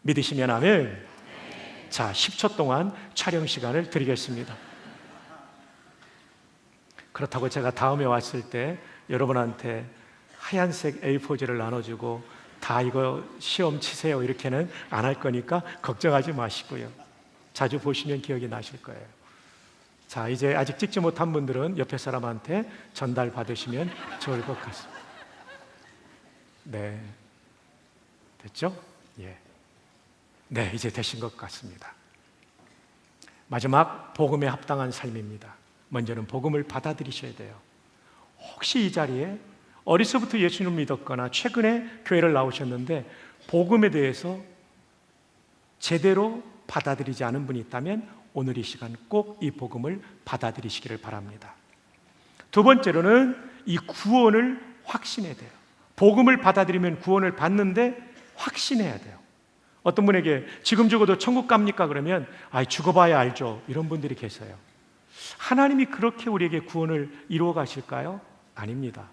믿으시면 아멘. 자, 10초 동안 촬영 시간을 드리겠습니다. 그렇다고 제가 다음에 왔을 때 여러분한테 하얀색 A4지를 나눠주고 다 이거 시험 치세요 이렇게는 안 할 거니까 걱정하지 마시고요. 자주 보시면 기억이 나실 거예요. 자, 이제 아직 찍지 못한 분들은 옆에 사람한테 전달 받으시면 좋을 것 같습니다. 네, 됐죠? 예. 네, 이제 되신 것 같습니다. 마지막 복음에 합당한 삶입니다. 먼저는 복음을 받아들이셔야 돼요. 혹시 이 자리에 어려서부터 예수님을 믿었거나 최근에 교회를 나오셨는데 복음에 대해서 제대로 받아들이지 않은 분이 있다면 오늘 이 시간 꼭 이 복음을 받아들이시기를 바랍니다. 두 번째로는 이 구원을 확신해야 돼요. 복음을 받아들이면 구원을 받는데 확신해야 돼요. 어떤 분에게 지금 죽어도 천국 갑니까? 그러면 죽어봐야 알죠. 이런 분들이 계세요. 하나님이 그렇게 우리에게 구원을 이루어 가실까요? 아닙니다.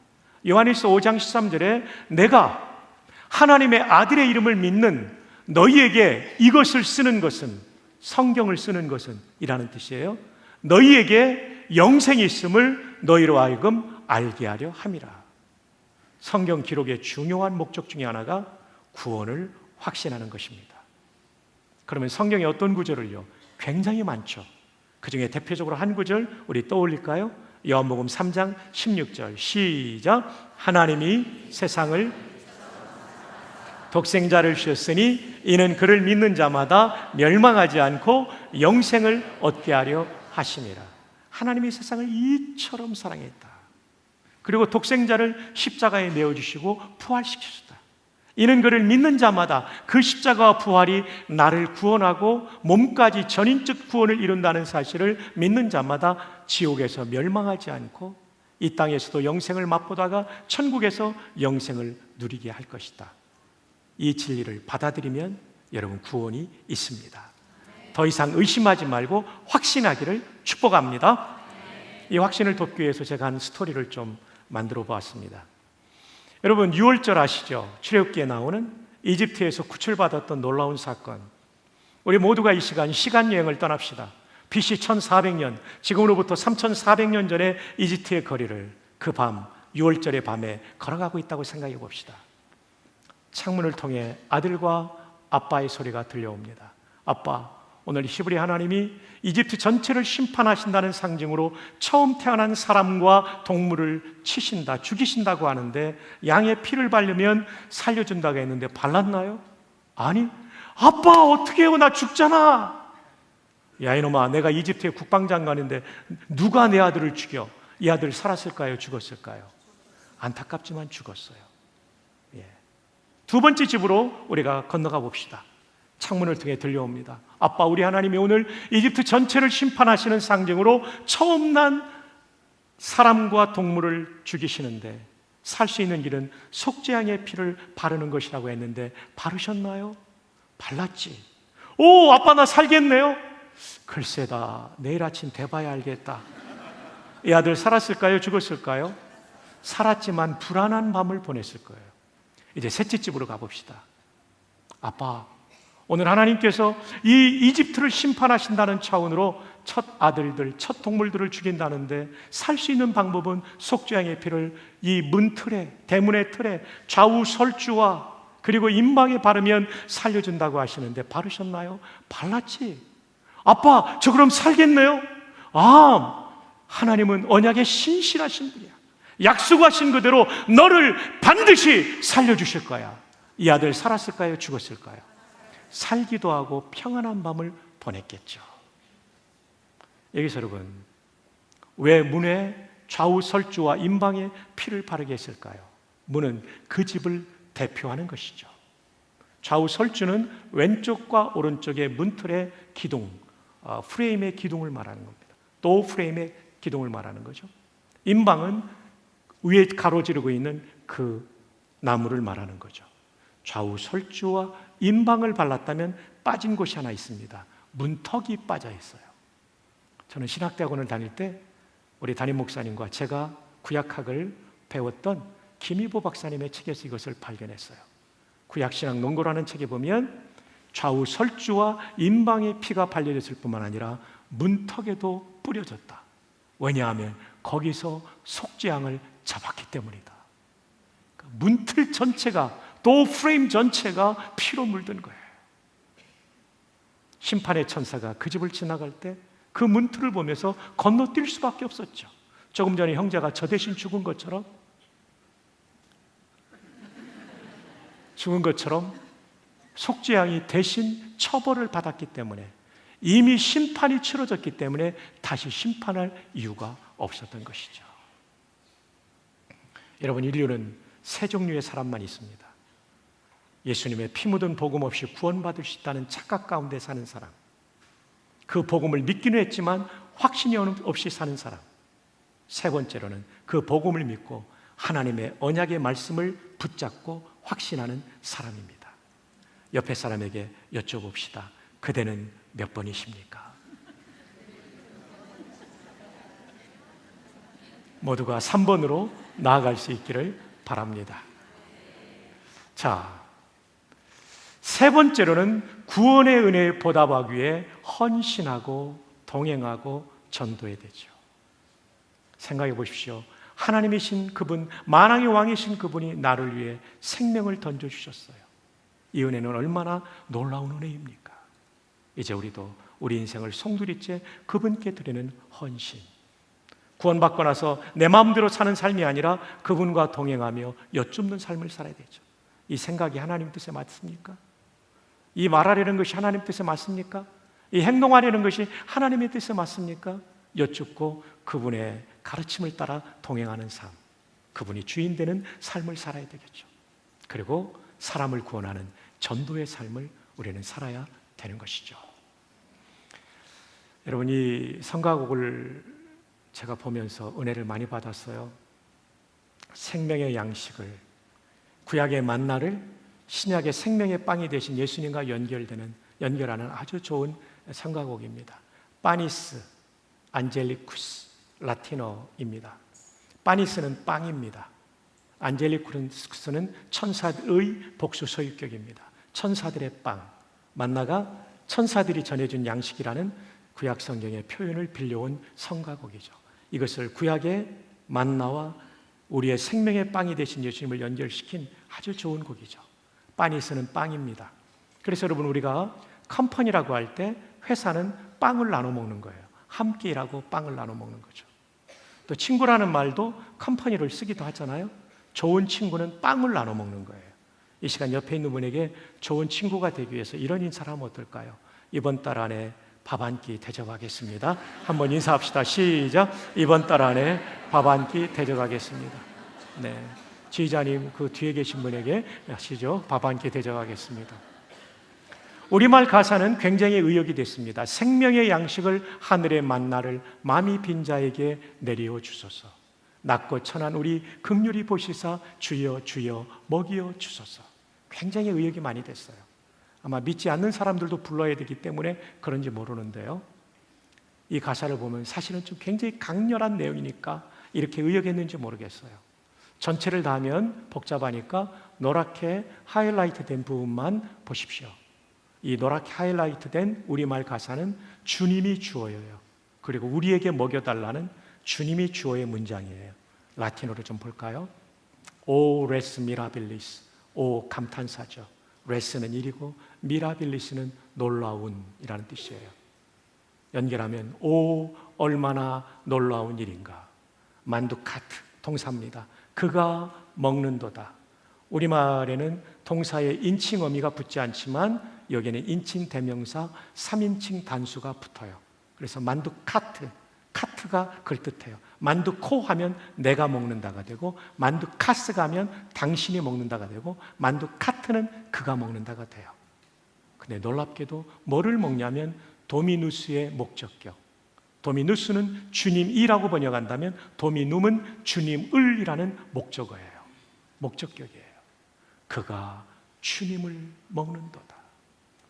요한일서 5장 13절에 내가 하나님의 아들의 이름을 믿는 너희에게 이것을 쓰는 것은, 성경을 쓰는 것은 이라는 뜻이에요. 너희에게 영생이 있음을 너희로 하여금 알게 하려 함이라. 성경 기록의 중요한 목적 중에 하나가 구원을 확신하는 것입니다. 그러면 성경의 어떤 구절을요? 굉장히 많죠. 그 중에 대표적으로 한 구절 우리 떠올릴까요? 요한복음 3장 16절 시작. 하나님이 세상을 독생자를 주셨으니 이는 그를 믿는 자마다 멸망하지 않고 영생을 얻게 하려 하심이라. 하나님이 세상을 이처럼 사랑했다. 그리고 독생자를 십자가에 내어주시고 부활시키셨다. 이는 그를 믿는 자마다 그 십자가와 부활이 나를 구원하고 몸까지 전인적 구원을 이룬다는 사실을 믿는 자마다 지옥에서 멸망하지 않고 이 땅에서도 영생을 맛보다가 천국에서 영생을 누리게 할 것이다. 이 진리를 받아들이면 여러분 구원이 있습니다. 더 이상 의심하지 말고 확신하기를 축복합니다. 이 확신을 돕기 위해서 제가 한 스토리를 좀 만들어 보았습니다. 여러분, 6월절 아시죠? 출애굽기에 나오는 이집트에서 구출받았던 놀라운 사건. 우리 모두가 이 시간 여행을 떠납시다. BC 1400년, 지금으로부터 3400년 전에 이집트의 거리를 그 밤, 6월절의 밤에 걸어가고 있다고 생각해 봅시다. 창문을 통해 아들과 아빠의 소리가 들려옵니다. 아빠, 오늘 히브리 하나님이 이집트 전체를 심판하신다는 상징으로 처음 태어난 사람과 동물을 치신다, 죽이신다고 하는데 양의 피를 바르면 살려준다고 했는데 발랐나요? 아니, 아빠 어떻게 해요? 나 죽잖아. 야 이놈아, 내가 이집트의 국방장관인데 누가 내 아들을 죽여? 이 아들 살았을까요? 죽었을까요? 안타깝지만 죽었어요. 두 번째 집으로 우리가 건너가 봅시다. 창문을 통해 들려옵니다. 아빠, 우리 하나님이 오늘 이집트 전체를 심판하시는 상징으로 처음 난 사람과 동물을 죽이시는데 살 수 있는 길은 속죄양의 피를 바르는 것이라고 했는데 바르셨나요? 발랐지. 오, 아빠 나 살겠네요? 글쎄다, 내일 아침 돼봐야 알겠다. 이 아들 살았을까요? 죽었을까요? 살았지만 불안한 밤을 보냈을 거예요. 이제 셋째 집으로 가봅시다. 아빠, 오늘 하나님께서 이 이집트를 심판하신다는 차원으로 첫 아들들, 첫 동물들을 죽인다는데 살 수 있는 방법은 속죄양의 피를 이 문틀에, 대문의 틀에 좌우 설주와 그리고 임방에 바르면 살려준다고 하시는데 바르셨나요? 발랐지. 아빠, 저 그럼 살겠네요? 아, 하나님은 언약에 신실하신 분이야. 약속하신 그대로 너를 반드시 살려주실 거야. 이 아들 살았을까요? 죽었을까요? 살기도 하고 평안한 밤을 보냈겠죠. 여기서 여러분, 왜 문에 좌우 설주와 임방에 피를 바르게 했을까요? 문은 그 집을 대표하는 것이죠. 좌우 설주는 왼쪽과 오른쪽의 문틀의 기둥, 프레임의 기둥을 말하는 겁니다. 또 프레임의 기둥을 말하는 거죠. 임방은 위에 가로지르고 있는 그 나무를 말하는 거죠. 좌우 설주와 임방을 발랐다면 빠진 곳이 하나 있습니다. 문턱이 빠져 있어요. 저는 신학대학원을 다닐 때 우리 담임 목사님과 제가 구약학을 배웠던 김희보 박사님의 책에서 이것을 발견했어요. 구약신학 논고라는 책에 보면 좌우 설주와 임방의 피가 발려졌을 뿐만 아니라 문턱에도 뿌려졌다. 왜냐하면 거기서 속죄양을 잡았기 때문이다. 문틀 전체가, 또 프레임 전체가 피로 물든 거예요. 심판의 천사가 그 집을 지나갈 때 그 문틀을 보면서 건너뛸 수밖에 없었죠. 조금 전에 형제가 저 대신 죽은 것처럼 속죄양이 대신 처벌을 받았기 때문에, 이미 심판이 치러졌기 때문에 다시 심판할 이유가 없었던 것이죠. 여러분, 인류는 세 종류의 사람만 있습니다. 예수님의 피 묻은 복음 없이 구원받을 수 있다는 착각 가운데 사는 사람, 그 복음을 믿기는 했지만 확신이 없이 사는 사람, 세 번째로는 그 복음을 믿고 하나님의 언약의 말씀을 붙잡고 확신하는 사람입니다. 옆에 사람에게 여쭤봅시다. 그대는 몇 번이십니까? 모두가 3번으로 나아갈 수 있기를 바랍니다. 자, 세 번째로는 구원의 은혜에 보답하기 위해 헌신하고 동행하고 전도해야 되죠. 생각해 보십시오. 하나님이신 그분, 만왕의 왕이신 그분이 나를 위해 생명을 던져주셨어요. 이 은혜는 얼마나 놀라운 은혜입니까? 이제 우리도 우리 인생을 송두리째 그분께 드리는 헌신, 구원받고 나서 내 마음대로 사는 삶이 아니라 그분과 동행하며 여쭙는 삶을 살아야 되죠. 이 생각이 하나님 뜻에 맞습니까? 이 말하려는 것이 하나님 뜻에 맞습니까? 이 행동하려는 것이 하나님의 뜻에 맞습니까? 여쭙고 그분의 가르침을 따라 동행하는 삶, 그분이 주인 되는 삶을 살아야 되겠죠. 그리고 사람을 구원하는 전도의 삶을 우리는 살아야 되는 것이죠. 여러분, 이 성가곡을 제가 보면서 은혜를 많이 받았어요. 생명의 양식을, 구약의 만나를 신약의 생명의 빵이 되신 예수님과 연결하는 아주 좋은 성가곡입니다. 파니스 안젤리쿠스, 라틴어입니다. 파니스는 빵입니다. 안젤리쿠스는 천사의 복수 소유격입니다. 천사들의 빵, 만나가 천사들이 전해준 양식이라는 구약 성경의 표현을 빌려온 성가곡이죠. 이것을 구약의 만나와 우리의 생명의 빵이 되신 예수님을 연결시킨 아주 좋은 곡이죠. 파니스는 빵입니다. 그래서 여러분, 우리가 컴퍼니라고 할 때 회사는 빵을 나눠 먹는 거예요. 함께 일하고 빵을 나눠 먹는 거죠. 또 친구라는 말도 컴퍼니를 쓰기도 하잖아요. 좋은 친구는 빵을 나눠 먹는 거예요. 이 시간 옆에 있는 분에게 좋은 친구가 되기 위해서 이런 인사를 하면 어떨까요? 이번 달 안에 밥 한 끼 대접하겠습니다. 한번 인사합시다. 시작. 이번 달 안에 밥 한 끼 대접하겠습니다. 네, 지휘자님 그 뒤에 계신 분에게 하시죠. 밥 한 끼 대접하겠습니다. 우리말 가사는 굉장히 의역이 됐습니다. 생명의 양식을 하늘의 만나를 마음이 빈 자에게 내리어 주소서. 낮고 천한 우리 긍휼히 보시사 주여 주여 먹이어 주소서. 굉장히 의역이 많이 됐어요. 아마 믿지 않는 사람들도 불러야 되기 때문에 그런지 모르는데요, 이 가사를 보면 사실은 좀 굉장히 강렬한 내용이니까 이렇게 의역했는지 모르겠어요. 전체를 다 하면 복잡하니까 노랗게 하이라이트 된 부분만 보십시오. 이 노랗게 하이라이트 된 우리말 가사는 주님이 주어예요. 그리고 우리에게 먹여달라는 주님이 주어의 문장이에요. 라틴어로 좀 볼까요? 오 레스 미라빌리스. 오 감탄사죠. 레스는 일이고 미라빌리스는 놀라운 이라는 뜻이에요. 연결하면 오 얼마나 놀라운 일인가. 만두카트 동사입니다. 그가 먹는도다. 우리말에는 동사에 인칭 어미가 붙지 않지만 여기에는 인칭 대명사 3인칭 단수가 붙어요. 그래서 만두카트, 카트가 그걸 뜻해요. 만두코 하면 내가 먹는다가 되고, 만두카스가 하면 당신이 먹는다가 되고, 만두카트는 그가 먹는다가 돼요. 근데 놀랍게도 뭐를 먹냐면 도미누스의 목적격. 도미누스는 주님이라고 번역한다면 도미눔은 주님을이라는 목적어예요. 목적격이에요. 그가 주님을 먹는도다.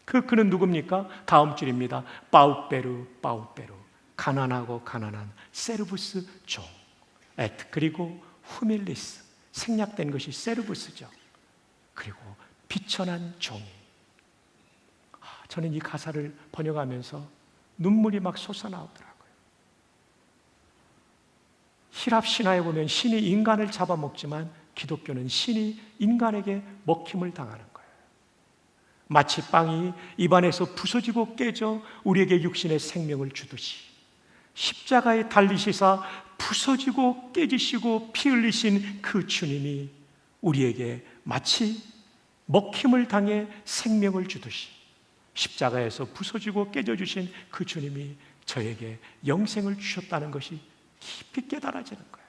그는 누굽니까? 다음 줄입니다. 빠우페르 빠우페르. 가난하고 가난한 세르부스 종. 에트 그리고 후밀리스. 생략된 것이 세르부스죠. 그리고 비천한 종이. 저는 이 가사를 번역하면서 눈물이 막 솟아나오더라고요. 히랍 신화에 보면 신이 인간을 잡아먹지만 기독교는 신이 인간에게 먹힘을 당하는 거예요. 마치 빵이 입안에서 부서지고 깨져 우리에게 육신의 생명을 주듯이 십자가에 달리시사 부서지고 깨지시고 피 흘리신 그 주님이 우리에게 마치 먹힘을 당해 생명을 주듯이 십자가에서 부서지고 깨져주신 그 주님이 저에게 영생을 주셨다는 것이 깊이 깨달아지는 거예요.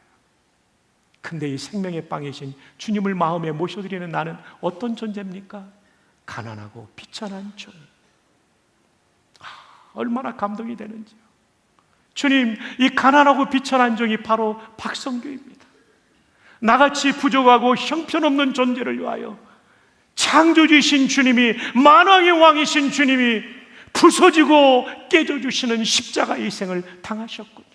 근데 이 생명의 빵이신 주님을 마음에 모셔드리는 나는 어떤 존재입니까? 가난하고 비천한 종. 얼마나 감동이 되는지요. 주님, 이 가난하고 비천한 종이 바로 박성규입니다. 나같이 부족하고 형편없는 존재를 위하여 창조주이신 주님이, 만왕의 왕이신 주님이 부서지고 깨져주시는 십자가 희생을 당하셨군요.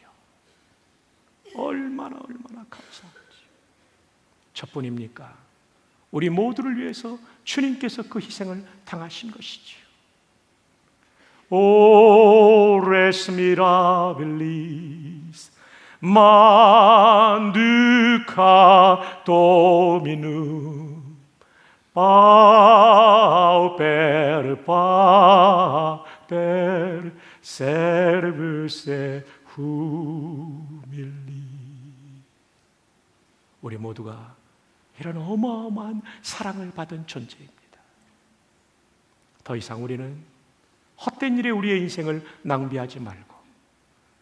얼마나 감사한지. 저뿐입니까? 우리 모두를 위해서 주님께서 그 희생을 당하신 것이지요. O res mirabilis manduca dominum pauper servus humili. 우리 모두가 이런 어마어마한 사랑을 받은 존재입니다. 더 이상 우리는 헛된 일에 우리의 인생을 낭비하지 말고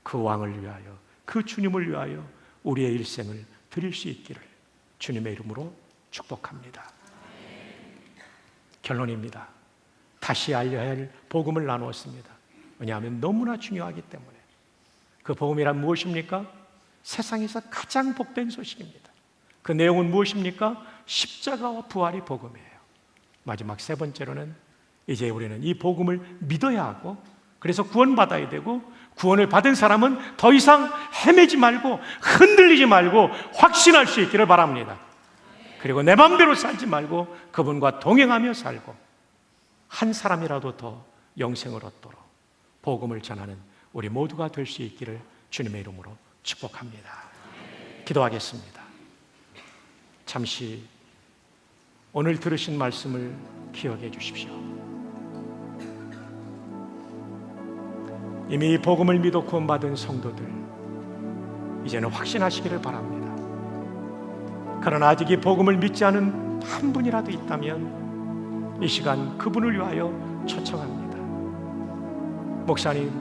그 왕을 위하여, 그 주님을 위하여 우리의 일생을 드릴 수 있기를 주님의 이름으로 축복합니다. 결론입니다. 다시 알려야 할 복음을 나누었습니다. 왜냐하면 너무나 중요하기 때문에. 그 복음이란 무엇입니까? 세상에서 가장 복된 소식입니다. 그 내용은 무엇입니까? 십자가와 부활이 복음이에요. 마지막 세 번째로는 이제 우리는 이 복음을 믿어야 하고, 그래서 구원받아야 되고, 구원을 받은 사람은 더 이상 헤매지 말고 흔들리지 말고 확신할 수 있기를 바랍니다. 그리고 내 맘대로 살지 말고 그분과 동행하며 살고 한 사람이라도 더 영생을 얻도록 복음을 전하는 우리 모두가 될 수 있기를 주님의 이름으로 축복합니다. 기도하겠습니다. 잠시 오늘 들으신 말씀을 기억해 주십시오. 이미 복음을 믿어 구원받은 성도들, 이제는 확신하시기를 바랍니다. 그러나 아직 이 복음을 믿지 않은 한 분이라도 있다면 이 시간 그분을 위하여 초청합니다. 목사님,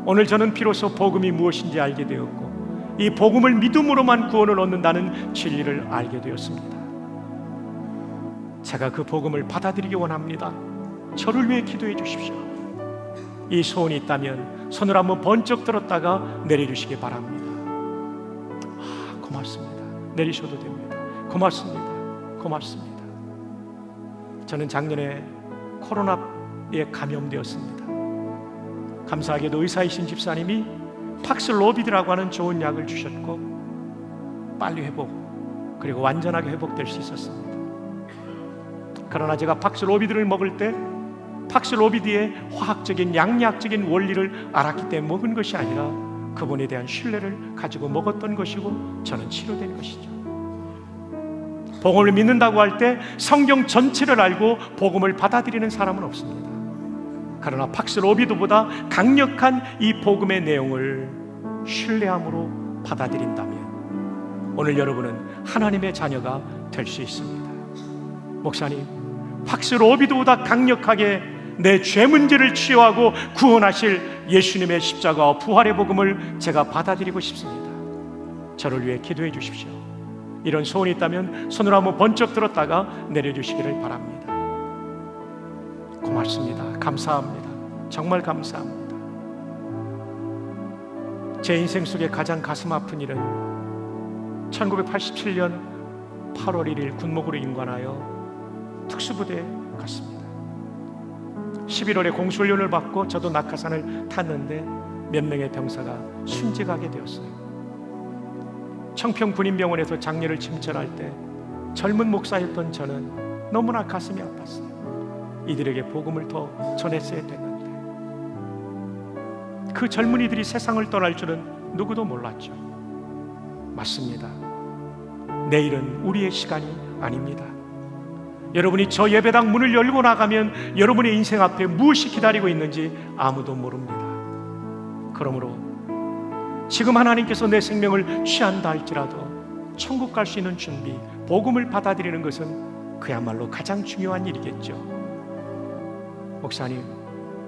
오늘 저는 비로소 복음이 무엇인지 알게 되었고 이 복음을 믿음으로만 구원을 얻는다는 진리를 알게 되었습니다. 제가 그 복음을 받아들이기 원합니다. 저를 위해 기도해 주십시오. 이 소원이 있다면 손을 한번 번쩍 들었다가 내려주시기 바랍니다. 고맙습니다. 내리셔도 됩니다. 고맙습니다. 고맙습니다. 저는 작년에 코로나에 감염되었습니다. 감사하게도 의사이신 집사님이 팍슬로비드라고 하는 좋은 약을 주셨고 빨리 회복, 그리고 완전하게 회복될 수 있었습니다. 그러나 제가 팍슬로비드를 먹을 때 팍슬로비드의 화학적인 양리학적인 원리를 알았기 때문에 먹은 것이 아니라 그분에 대한 신뢰를 가지고 먹었던 것이고 저는 치료된 것이죠. 복음을 믿는다고 할 때 성경 전체를 알고 복음을 받아들이는 사람은 없습니다. 그러나 팍슬로비드보다 강력한 이 복음의 내용을 신뢰함으로 받아들인다면 오늘 여러분은 하나님의 자녀가 될 수 있습니다. 목사님, 팍슬로비드보다 강력하게 내 죄 문제를 치유하고 구원하실 예수님의 십자가와 부활의 복음을 제가 받아들이고 싶습니다. 저를 위해 기도해 주십시오. 이런 소원이 있다면 손을 한번 번쩍 들었다가 내려주시기를 바랍니다. 고맙습니다. 감사합니다. 정말 감사합니다. 제 인생 속에 가장 가슴 아픈 일은 1987년 8월 1일 군목으로 임관하여 특수부대에 갔습니다. 11월에 공수훈련을 받고 저도 낙하산을 탔는데 몇 명의 병사가 순직하게 되었어요. 청평군인병원에서 장례를 침전할 때 젊은 목사였던 저는 너무나 가슴이 아팠어요. 이들에게 복음을 더 전했어야 됐는데 그 젊은이들이 세상을 떠날 줄은 누구도 몰랐죠. 맞습니다. 내일은 우리의 시간이 아닙니다. 여러분이 저 예배당 문을 열고 나가면 여러분의 인생 앞에 무엇이 기다리고 있는지 아무도 모릅니다. 그러므로 지금 하나님께서 내 생명을 취한다 할지라도 천국 갈 수 있는 준비, 복음을 받아들이는 것은 그야말로 가장 중요한 일이겠죠. 목사님,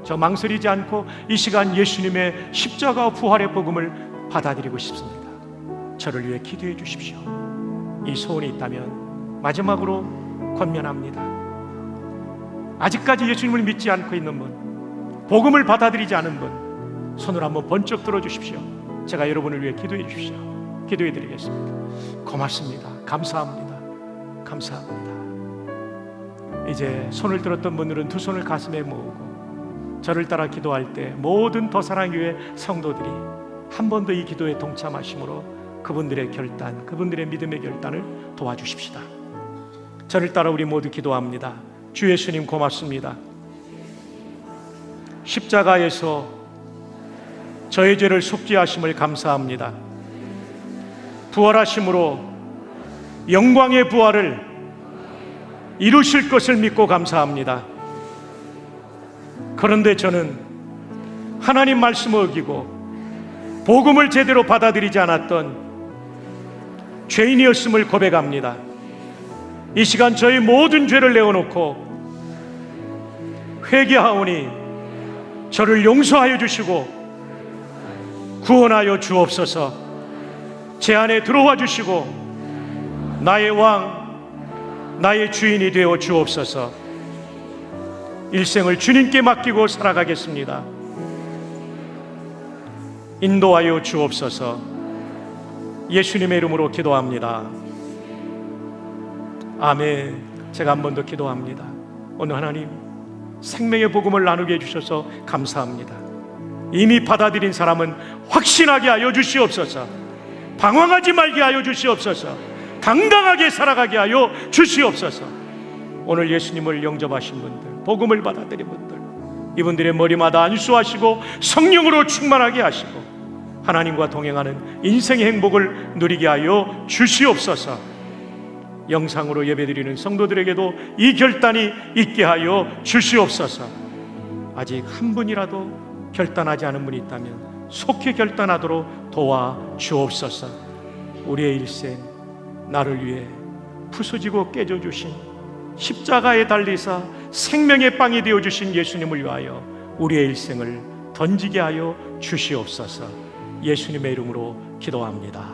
저 망설이지 않고 이 시간 예수님의 십자가와 부활의 복음을 받아들이고 싶습니다. 저를 위해 기도해 주십시오. 이 소원이 있다면 마지막으로 권면합니다. 아직까지 예수님을 믿지 않고 있는 분, 복음을 받아들이지 않은 분, 손을 한번 번쩍 들어 주십시오. 제가 여러분을 위해 기도해 주십시오. 기도해 드리겠습니다. 고맙습니다. 감사합니다. 감사합니다. 이제 손을 들었던 분들은 두 손을 가슴에 모으고 저를 따라 기도할 때 모든 더사랑교회 성도들이 한 번 더 이 기도에 동참하심으로 그분들의 결단, 그분들의 믿음의 결단을 도와주십시다. 저를 따라 우리 모두 기도합니다. 주 예수님 고맙습니다. 십자가에서 저의 죄를 속죄하심을 감사합니다. 부활하심으로 영광의 부활을 이루실 것을 믿고 감사합니다. 그런데 저는 하나님 말씀을 어기고 복음을 제대로 받아들이지 않았던 죄인이었음을 고백합니다. 이 시간 저희 모든 죄를 내어놓고 회개하오니 저를 용서하여 주시고 구원하여 주옵소서. 제 안에 들어와 주시고 나의 왕, 나의 주인이 되어 주옵소서. 일생을 주님께 맡기고 살아가겠습니다. 인도하여 주옵소서. 예수님의 이름으로 기도합니다. 아멘. 제가 한 번 더 기도합니다. 오늘 하나님 생명의 복음을 나누게 해주셔서 감사합니다. 이미 받아들인 사람은 확신하게 하여 주시옵소서. 방황하지 말게 하여 주시옵소서. 당당하게 살아가게 하여 주시옵소서. 오늘 예수님을 영접하신 분들, 복음을 받아들인 분들, 이분들의 머리마다 안수하시고 성령으로 충만하게 하시고 하나님과 동행하는 인생의 행복을 누리게 하여 주시옵소서. 영상으로 예배드리는 성도들에게도 이 결단이 있게 하여 주시옵소서. 아직 한 분이라도 결단하지 않은 분이 있다면 속히 결단하도록 도와 주옵소서. 우리의 일생 나를 위해 부서지고 깨져 주신 십자가에 달리사 생명의 빵이 되어 주신 예수님을 위하여 우리의 일생을 던지게 하여 주시옵소서. 예수님의 이름으로 기도합니다.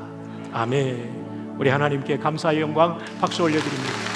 아멘. 우리 하나님께 감사의 영광 박수 올려드립니다.